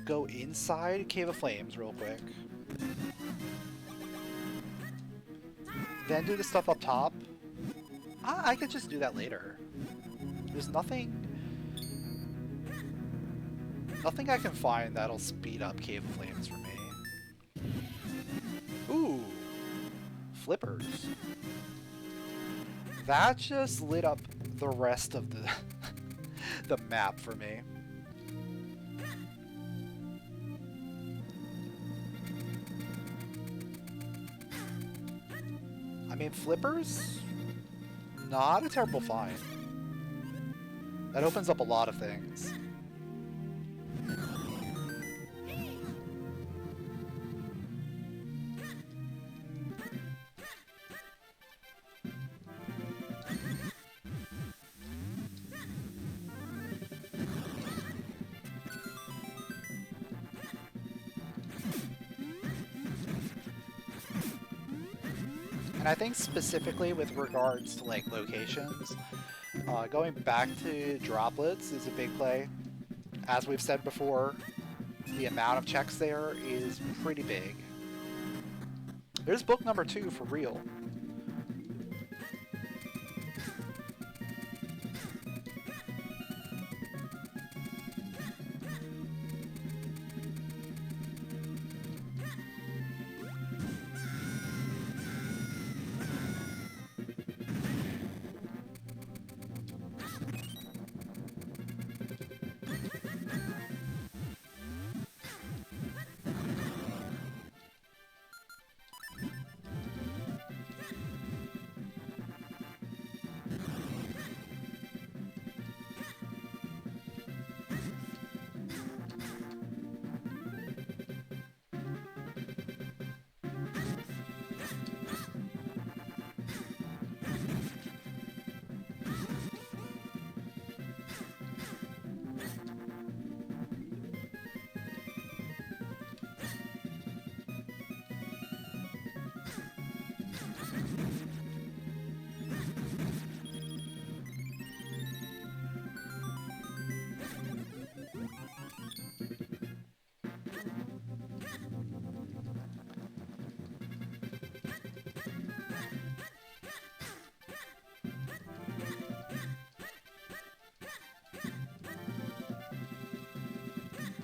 go inside Cave of Flames real quick. Then do the stuff up top. I could just do that later. There's nothing I can find that'll speed up Cave of Flames for me. Ooh. Flippers. That just lit up the rest of the map for me. I mean, flippers, not a terrible find. That opens up a lot of things. And I think specifically with regards to like locations, going back to Droplets is a big play. As we've said before, the amount of checks there is pretty big. There's book number 2 for real.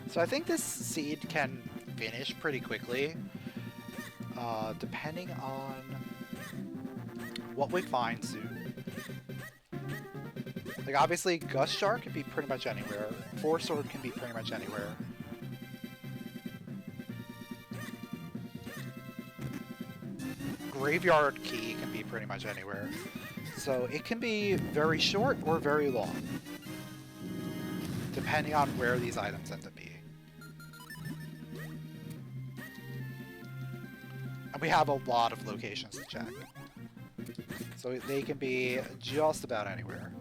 So I think this seed can finish pretty quickly, depending on what we find soon. Like obviously Gust Shark can be pretty much anywhere, Four Sword can be pretty much anywhere. Graveyard Key can be pretty much anywhere. So it can be very short or very long, depending on where these items end up being. And we have a lot of locations to check. So they can be just about anywhere.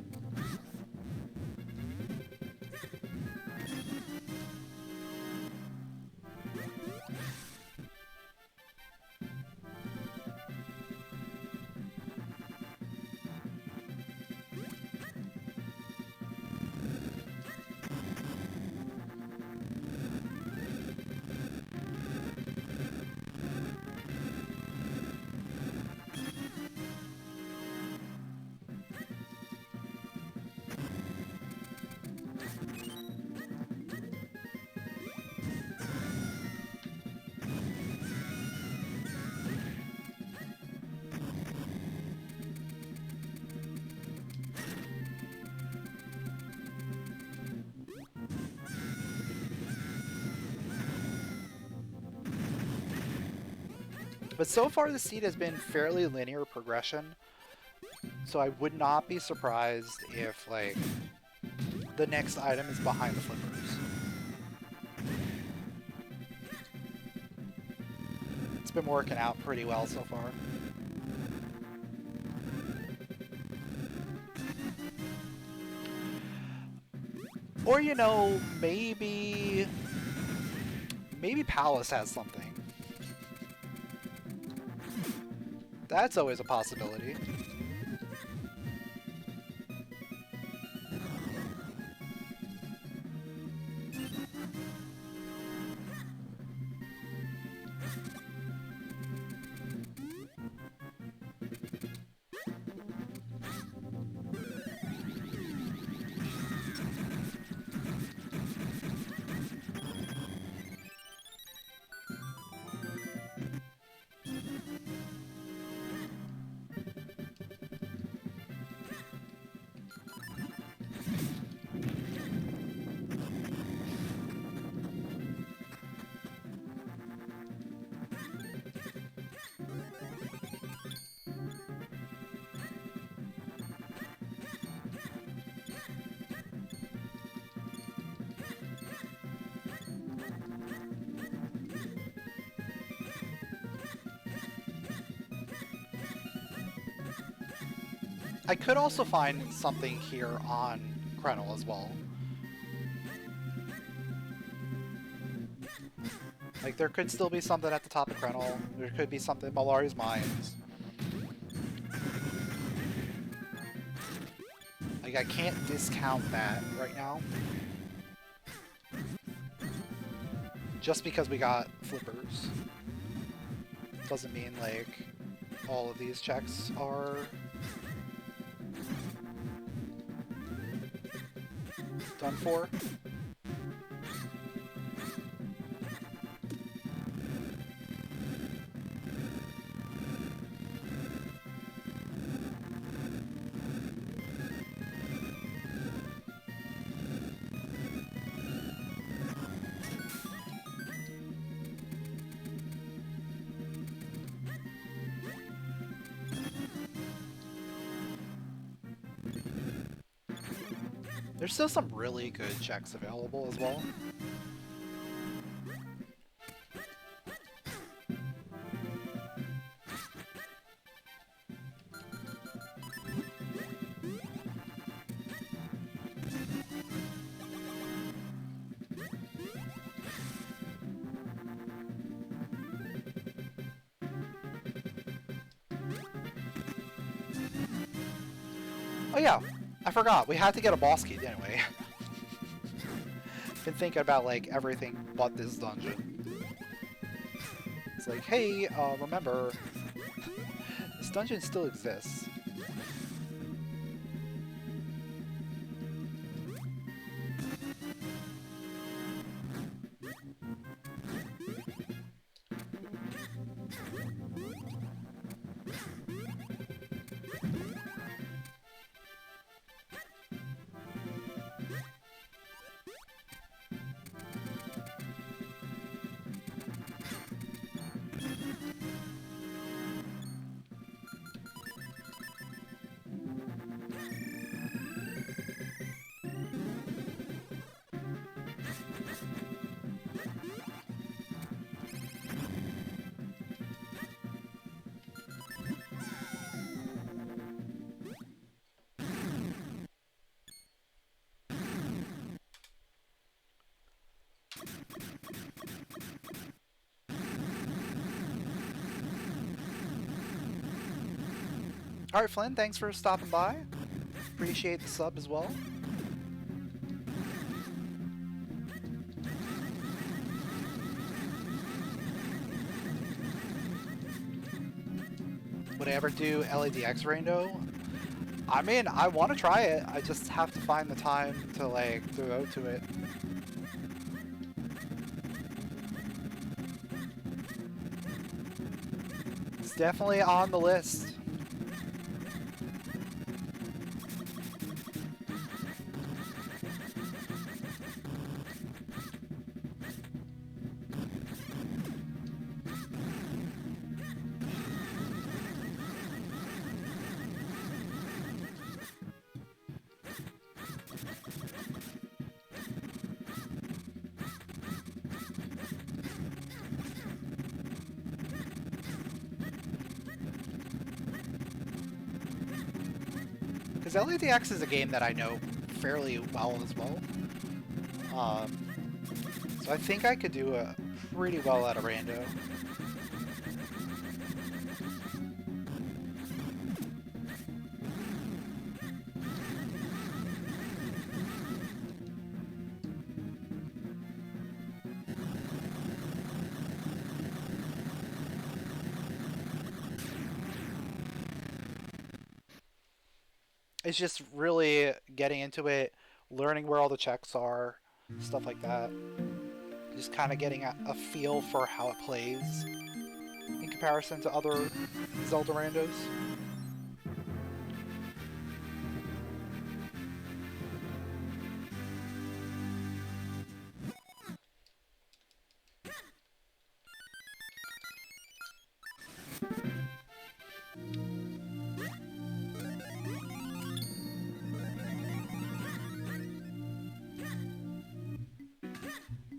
But so far the seed has been fairly linear progression, so I would not be surprised if, like, the next item is behind the flippers. It's been working out pretty well so far. Or, you know, maybe Palace has something. That's always a possibility. I could also find something here on Krenel as well. Like, there could still be something at the top of Krenel. There could be something in Malari's Mines. Like, I can't discount that right now. Just because we got flippers doesn't mean, like, all of these checks are done for. There's still some really good checks available as well. Oh yeah, I forgot. We had to get a boss key, didn't we? Been thinking about, like, everything but this dungeon. It's like, hey, remember, this dungeon still exists. Alright, Flynn, thanks for stopping by. Appreciate the sub as well. Would I ever do LADX Rando? I mean, I want to try it. I just have to find the time to, like, to go to it. It's definitely on the list. Because LADX is a game that I know fairly well as well. So I think I could do pretty well at a rando. It's just really getting into it, learning where all the checks are, stuff like that. Just kind of getting a feel for how it plays in comparison to other Zelda randos.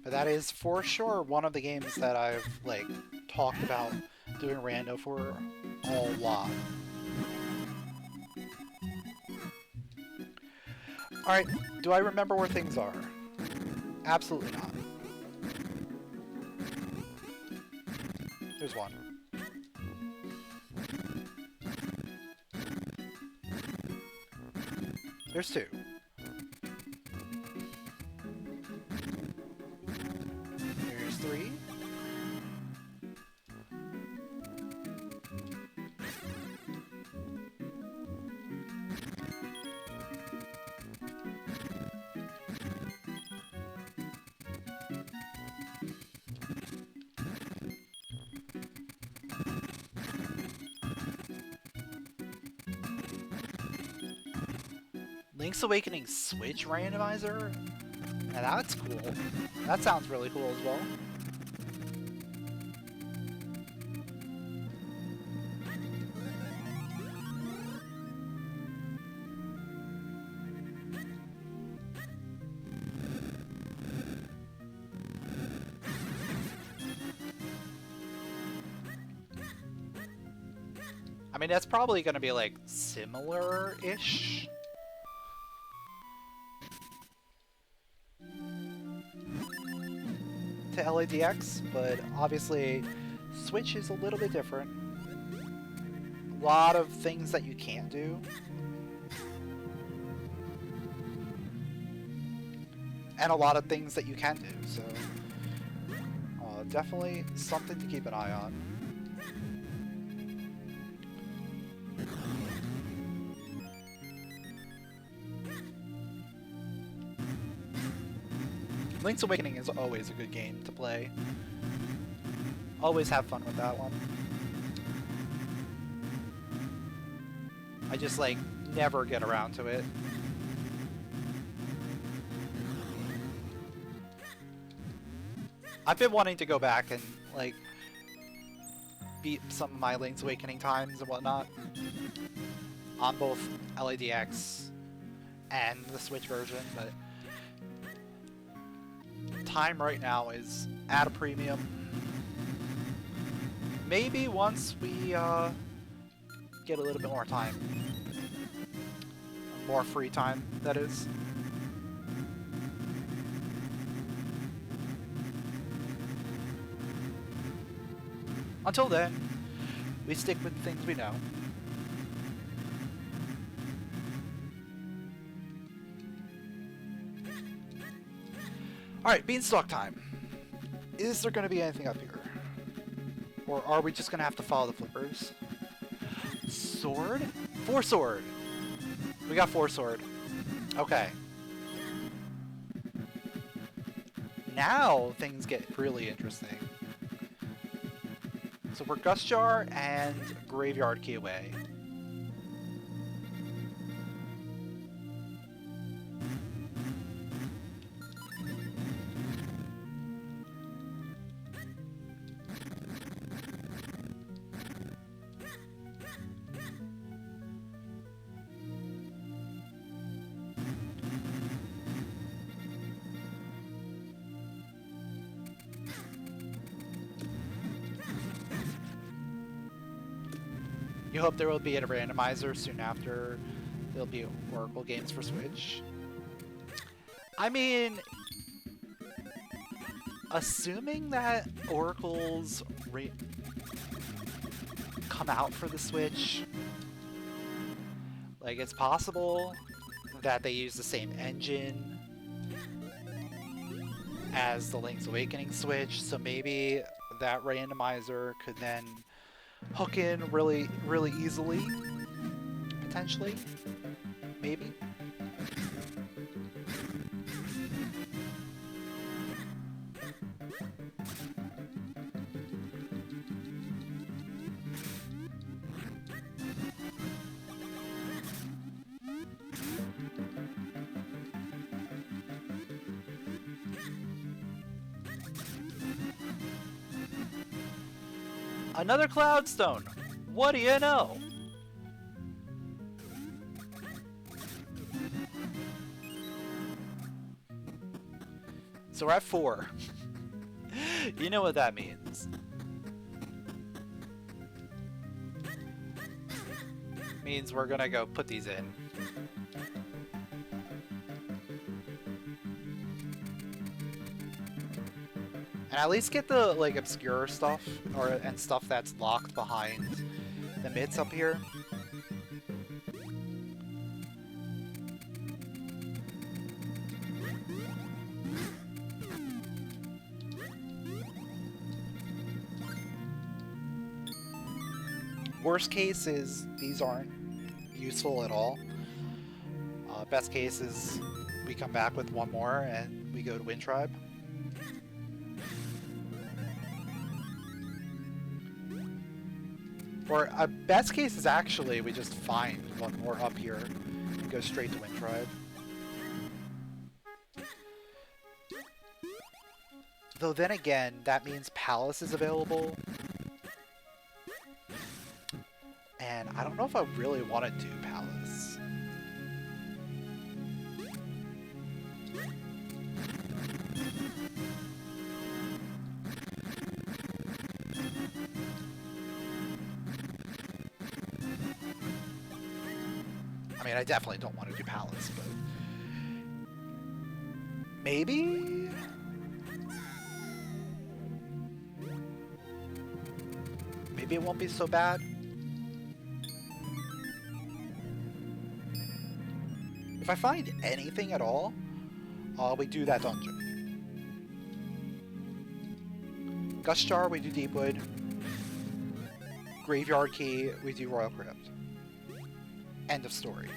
But that is for sure one of the games that I've, like, talked about doing rando for a lot. Alright, do I remember where things are? Absolutely not. There's one. There's two. There's three. Link's Awakening Switch randomizer? Now that's cool. That sounds really cool as well. I mean, that's probably going to be like similar-ish. To LADX, but obviously Switch is a little bit different. A lot of things that you can't do. And a lot of things that you can do, so definitely something to keep an eye on. Link's Awakening is always a good game to play. Always have fun with that one. I just, like, never get around to it. I've been wanting to go back and, like, beat some of my Link's Awakening times and whatnot on both LADX and the Switch version, but time right now is at a premium. Maybe once we get a little bit more time. More free time, that is. Until then, we stick with the things we know. Alright, Beanstalk time. Is there going to be anything up here? Or are we just going to have to follow the flippers? Sword? 4 sword! We got 4 sword. Okay. Now things get really interesting. So we're Gust Jar and Graveyard Key away. You hope there will be a randomizer soon after there'll be Oracle games for Switch. I mean, assuming that Oracles come out for the Switch, like it's possible that they use the same engine as the Link's Awakening Switch, so maybe that randomizer could then hook in really easily, potentially, maybe. Another Cloudstone! What do you know? So we're at 4. You know what that means. Means we're gonna go put these in. And at least get the, like, obscure stuff, and stuff that's locked behind the mids up here. Worst case is these aren't useful at all. Best case is we come back with one more and we go to Wind Tribe. Or best case is actually we just find one more up here and go straight to Wind Tribe. Though then again, that means Palace is available. And I don't know if I really want to do Palace. I mean, I definitely don't want to do Palace, but maybe? Maybe it won't be so bad. If I find anything at all, we do that dungeon. Gust Jar, we do Deepwood. Graveyard Key, we do Royal Crypt. End of story.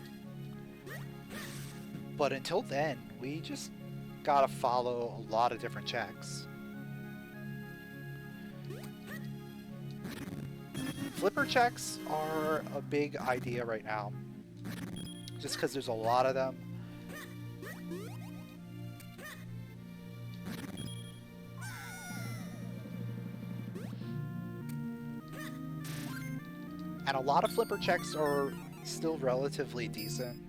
But until then, we just gotta follow a lot of different checks. Flipper checks are a big idea right now. Just because there's a lot of them. And a lot of flipper checks are still relatively decent.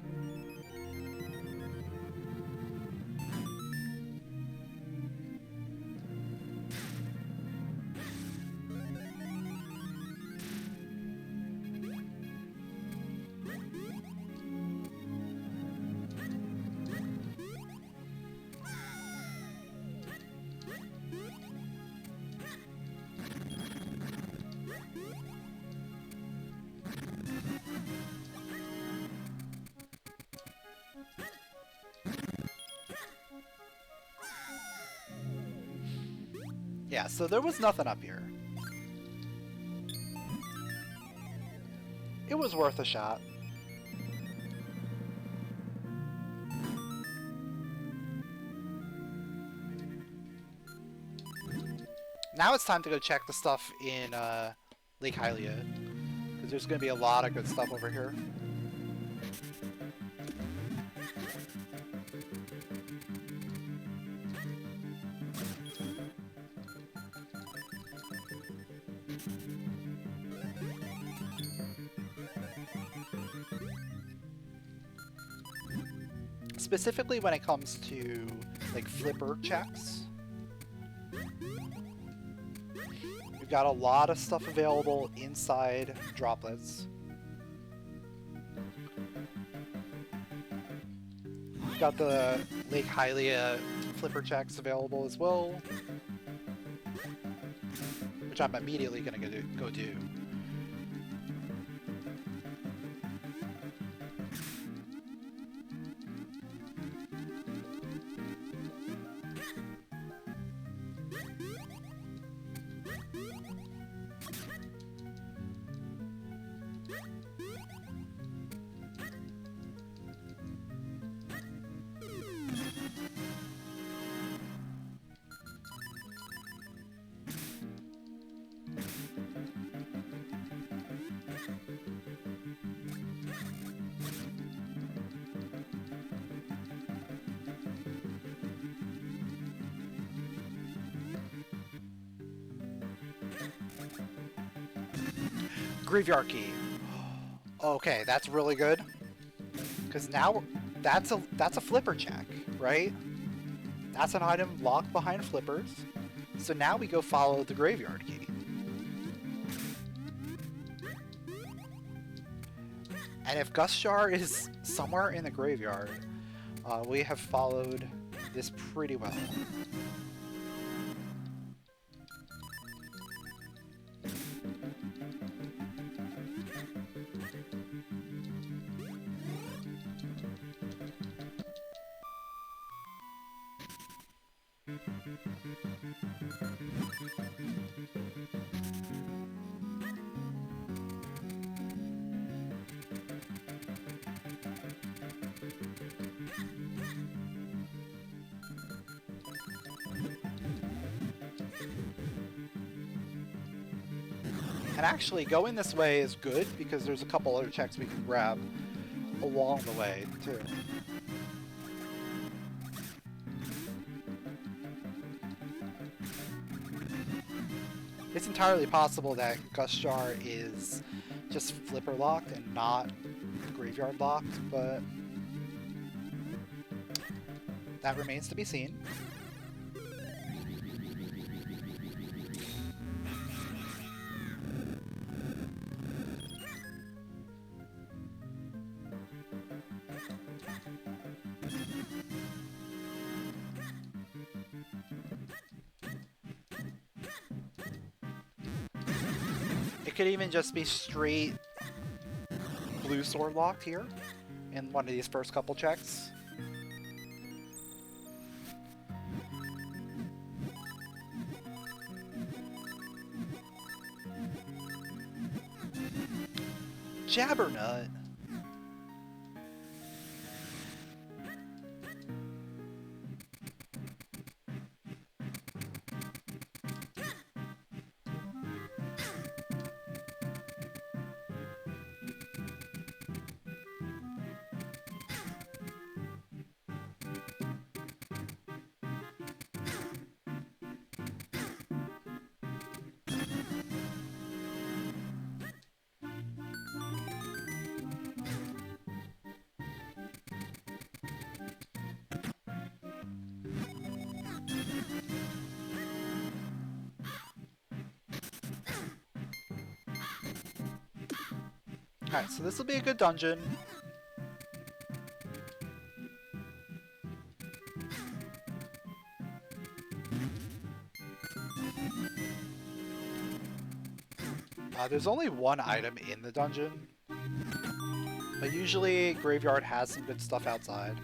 Yeah, so there was nothing up here. It was worth a shot. Now it's time to go check the stuff in Lake Hylia, because there's going to be a lot of good stuff over here. Specifically when it comes to like flipper checks. We've got a lot of stuff available inside Droplets. We've got the Lake Hylia flipper checks available as well, which I'm immediately going to go do. Graveyard Key. Okay, that's really good. Because now that's a flipper check, right? That's an item locked behind flippers. So now we go follow the Graveyard Key. And if Gust Jar is somewhere in the graveyard, we have followed this pretty well. And actually, going this way is good because there's a couple other checks we can grab along the way, too. It's entirely possible that Gust Jar is just flipper locked and not graveyard locked, but that remains to be seen. It could even just be straight blue sword locked here in one of these first couple checks. Jabbernut. Alright, so this will be a good dungeon. There's only one item in the dungeon, but usually Graveyard has some good stuff outside.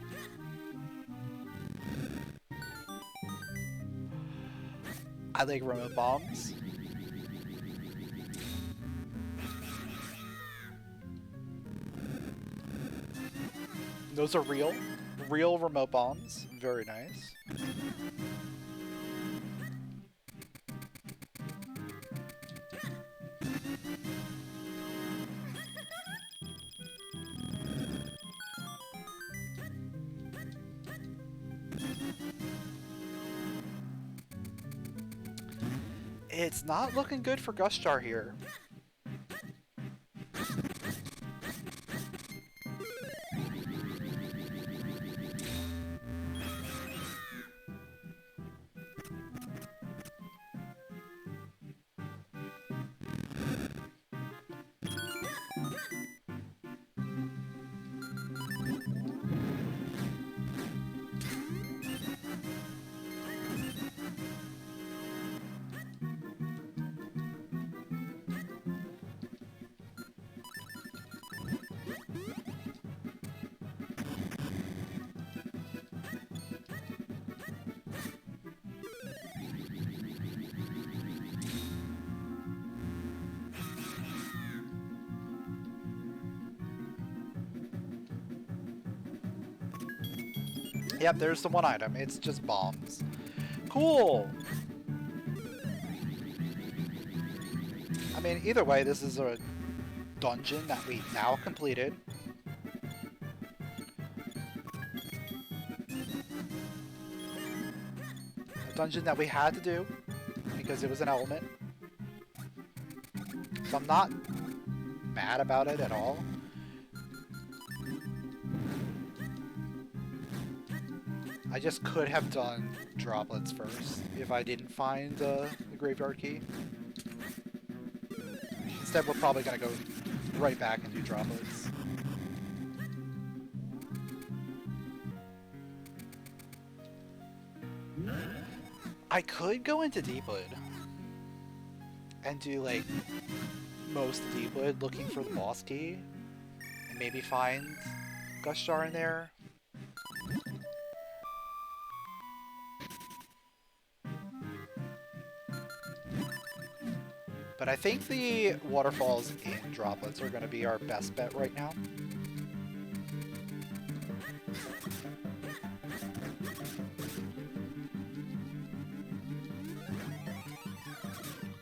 I like remote bombs. Those are real remote bombs. Very nice. It's not looking good for Gust Jar here. Yep, there's the one item. It's just bombs. Cool! I mean, either way, this is a dungeon that we now completed. A dungeon that we had to do because it was an element. So I'm not mad about it at all. I just could have done Droplets first if I didn't find the graveyard key. Instead, we're probably going to go right back and do Droplets. I could go into Deepwood and do like most of Deepwood looking for the boss key and maybe find Gust Jar in there. But I think the waterfalls in Droplets are going to be our best bet right now.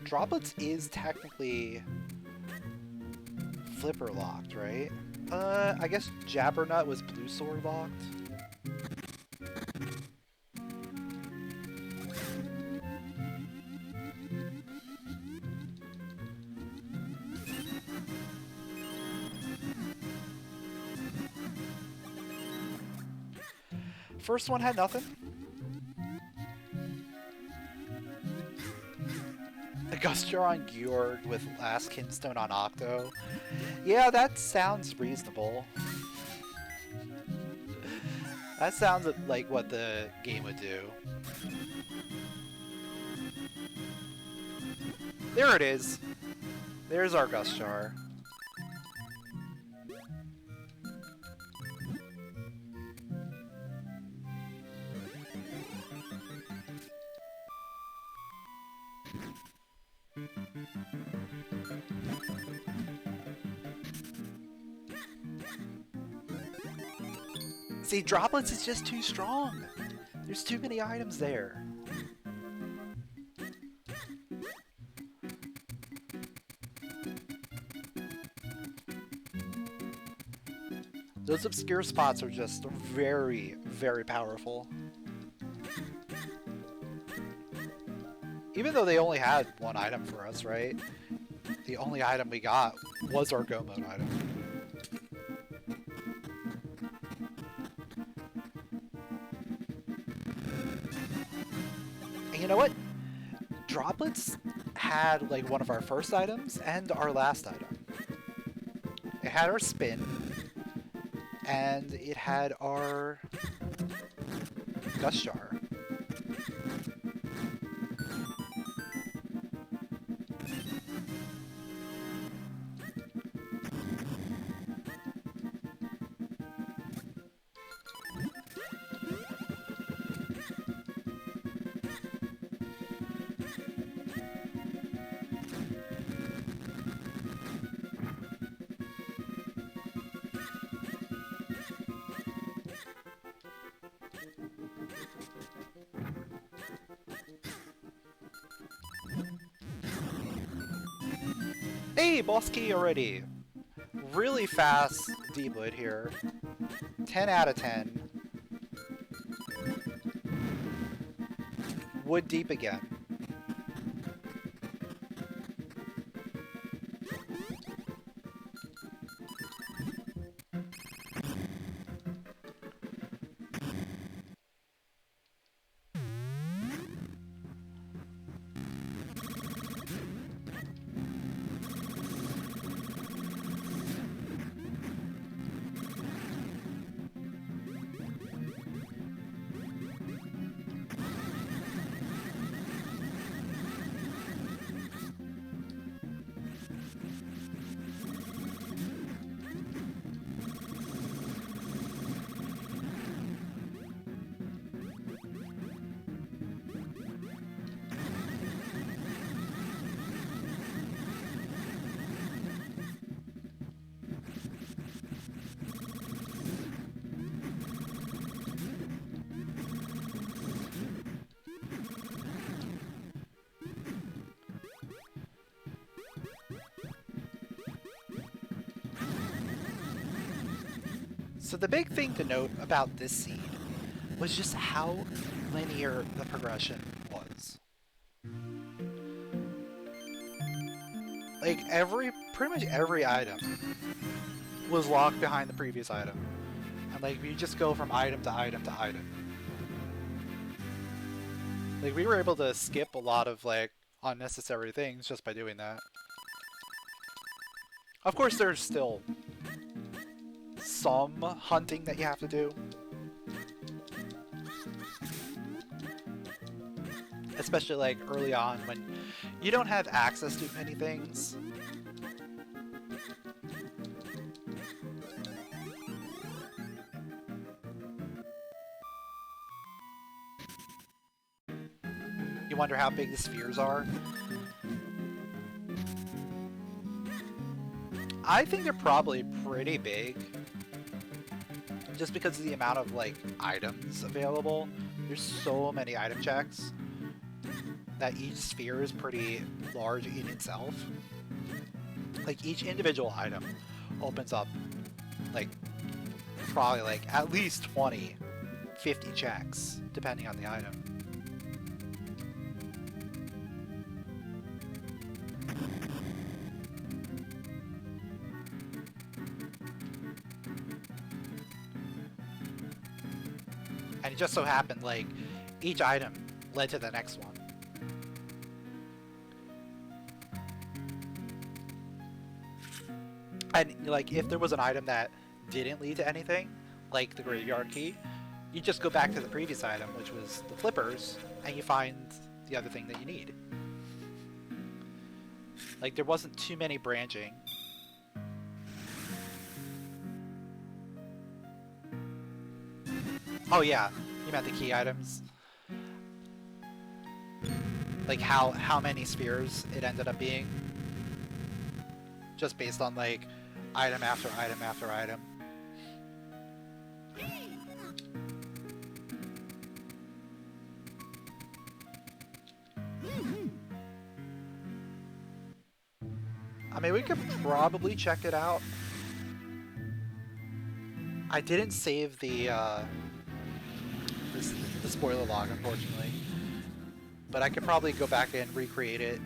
Droplets is technically Flipper locked, right? I guess Jabbernut was blue sword locked. First one had nothing. Gusture on Georg with last kinstone on Octo. Yeah, that sounds reasonable. That sounds like what the game would do. There it is. There's our Gusture. See, Droplets is just too strong. There's too many items there. Those obscure spots are just very, very powerful. Even though they only had one item for us, right? The only item we got was our Go Mode item. And you know what? Droplets had like one of our first items and our last item. It had our spin, and it had our Gusture. Hey, boss key already! Really fast Deepwood here. 10 out of 10. Wood deep again. So the big thing to note about this seed was just how linear the progression was. Like pretty much every item was locked behind the previous item. And like you just go from item to item to item. Like we were able to skip a lot of like unnecessary things just by doing that. Of course there's still some hunting that you have to do. Especially like early on when you don't have access to many things. You wonder how big the spheres are? I think they're probably pretty big. Just because of the amount of like items available. There's so many item checks that each sphere is pretty large in itself. Like each individual item opens up like probably like at least 20, 50 checks depending on the item. And it just so happened like each item led to the next one. And like if there was an item that didn't lead to anything, like the graveyard key, you just go back to the previous item, which was the flippers, and you find the other thing that you need. Like there wasn't too many branching. Oh yeah, you meant the key items. Like how many spheres it ended up being. Just based on like item after item after item. I mean, we could probably check it out. I didn't save the spoiler log, unfortunately, but I could probably go back and recreate it.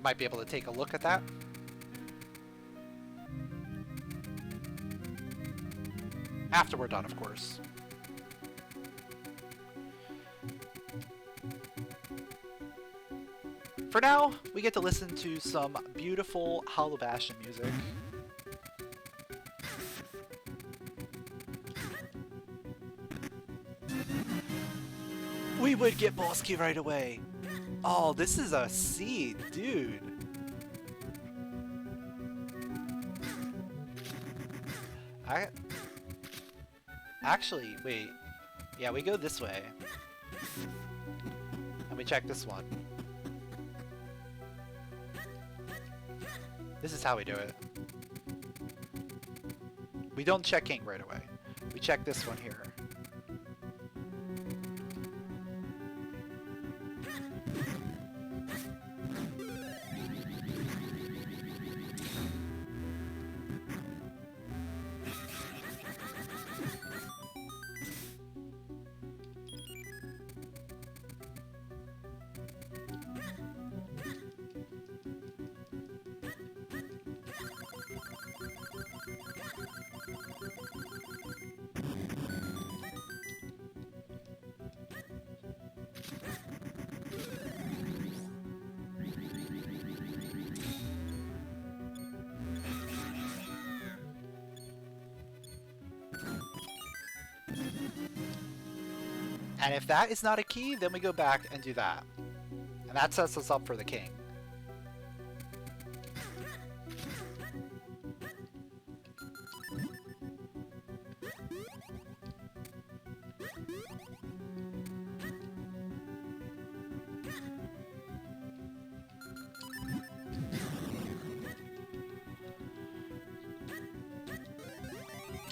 Might be able to take a look at that. After we're done, of course. For now, we get to listen to some beautiful Hollow Bastion music. We would get boss key right away. Oh, this is a seed, dude. Actually, wait. Yeah, we go this way. And we check this one. This is how we do it. We don't check king right away. We check this one here. And if that is not a key, then we go back and do that. And that sets us up for the king.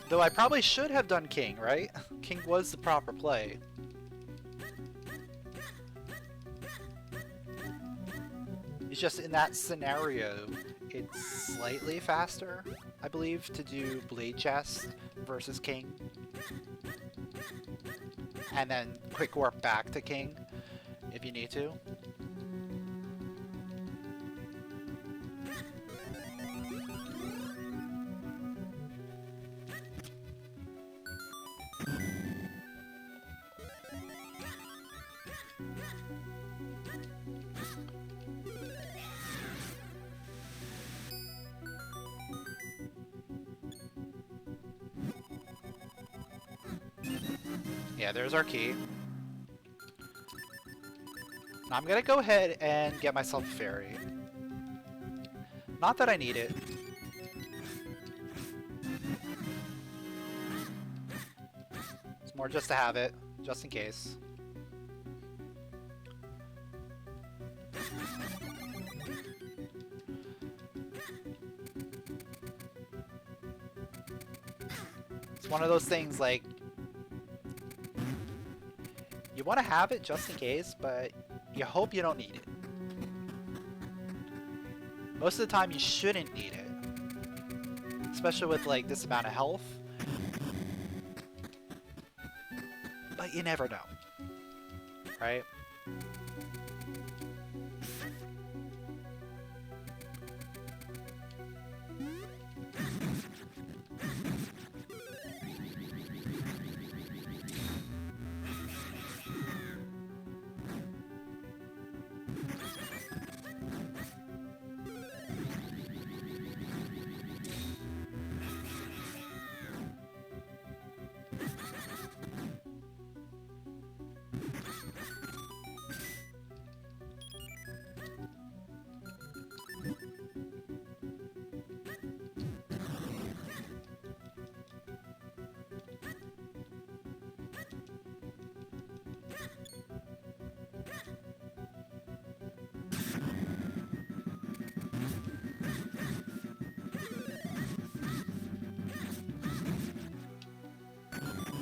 Though I probably should have done king, right? King was the proper play. It's just in that scenario, it's slightly faster, I believe, to do blade chest versus king. And then quick warp back to king if you need to. Yeah, there's our key. I'm gonna go ahead and get myself a fairy. Not that I need it. It's more just to have it, just in case. It's one of those things like, You want to have it just in case, but you hope you don't need it. Most of the time you shouldn't need it. Especially with like this amount of health. But you never know. Right?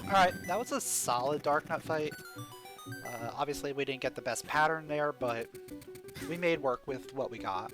Alright, that was a solid Dark Nut fight. Obviously we didn't get the best pattern there, but we made work with what we got.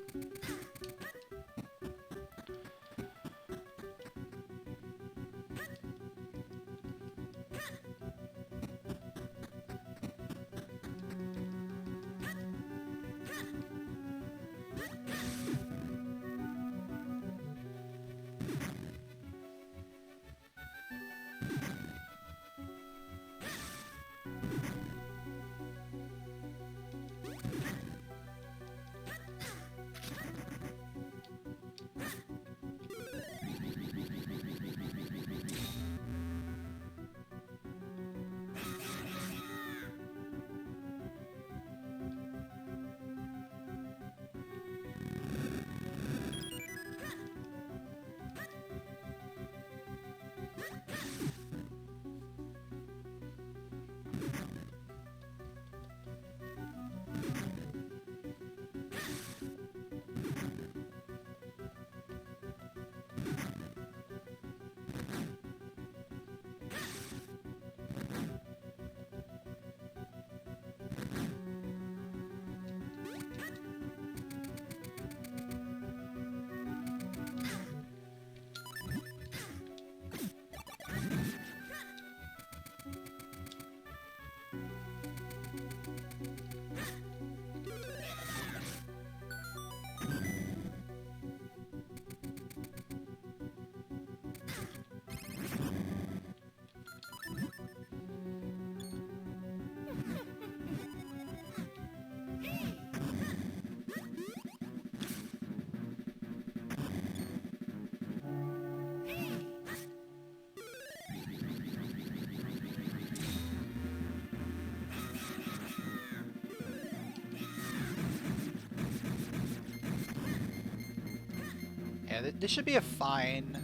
Yeah, this should be a fine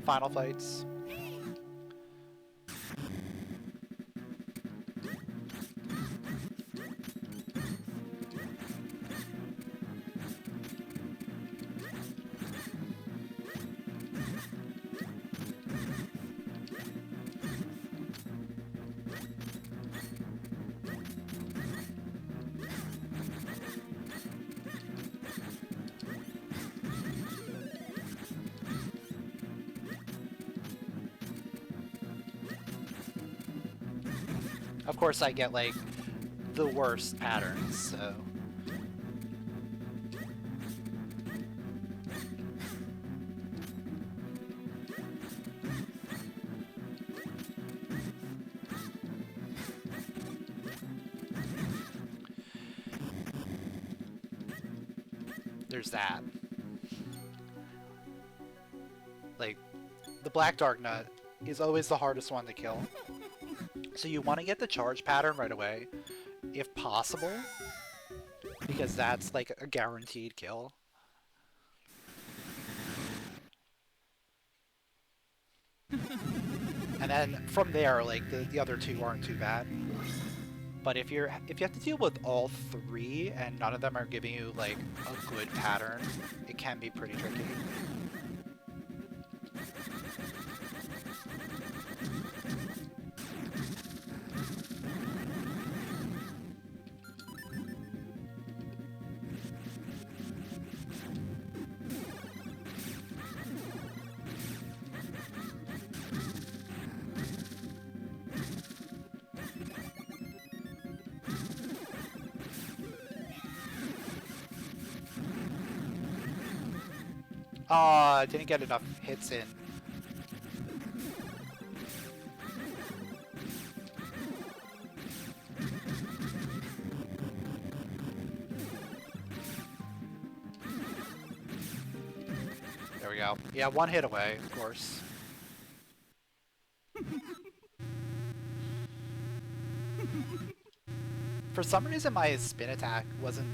final fights. Of course, I get, like, the worst patterns, so... There's that. Like, the Black Dark Nut is always the hardest one to kill. So you want to get the charge pattern right away, if possible, because that's like a guaranteed kill. And then from there, like the other two aren't too bad. But if you have to deal with all three and none of them are giving you like a good pattern, it can be pretty tricky. I didn't get enough hits in. There we go. Yeah, one hit away, of course. For some reason, my spin attack wasn't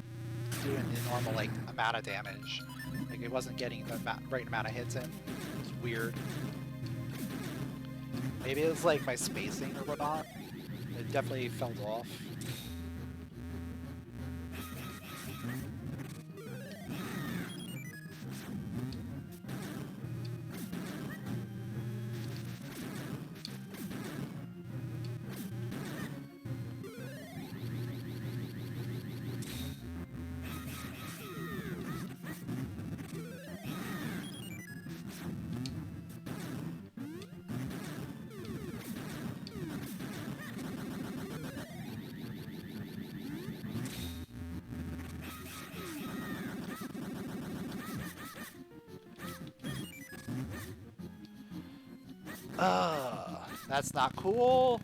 doing the normal, like, amount of damage. Like, it wasn't getting the right amount of hits in. It's weird. Maybe it was, like, my spacing or whatnot. It definitely felt off. That's not cool.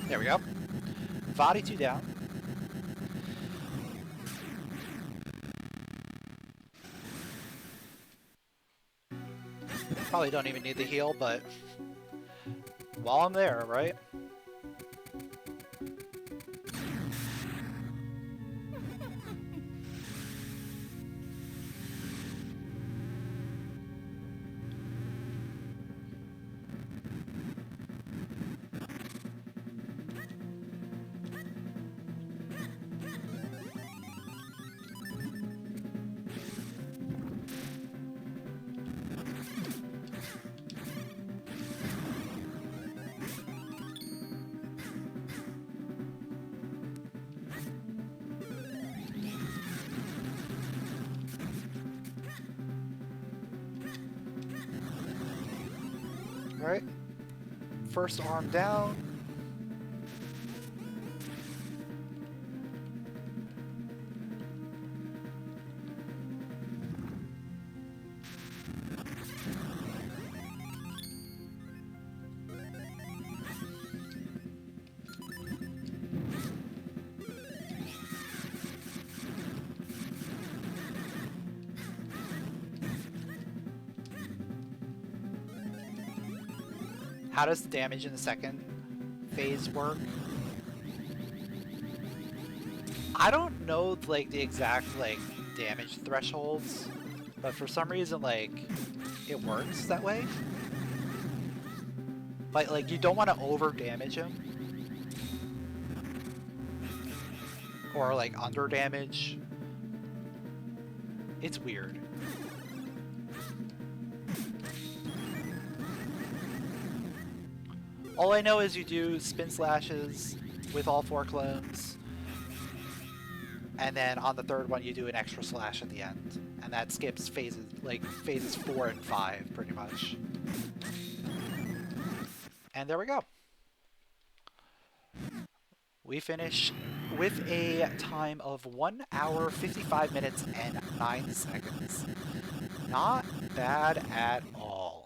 There we go. Body 2 down. Probably don't even need the heal, but while I'm there, right? Alright. First arm down. How does the damage in the second phase work? I don't know like the exact like damage thresholds, but for some reason like it works that way. But like you don't want to over damage him or like under damage. It's weird. All I know is you do spin slashes with all 4 clones, and then on the third one you do an extra slash at the end, and that skips phases, like phases 4 and 5 pretty much. And there we go. We finish with a time of 1 hour 55 minutes and 9 seconds. Not bad at all.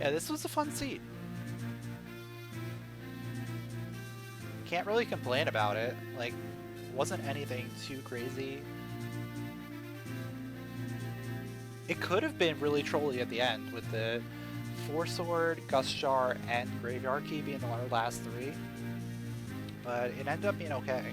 Yeah, this was a fun seat. Can't really complain about it. Like, wasn't anything too crazy. It could have been really trolly at the end with the 4-sword, Gust Jar, and Graveyard Key being our last 3. But it ended up being okay.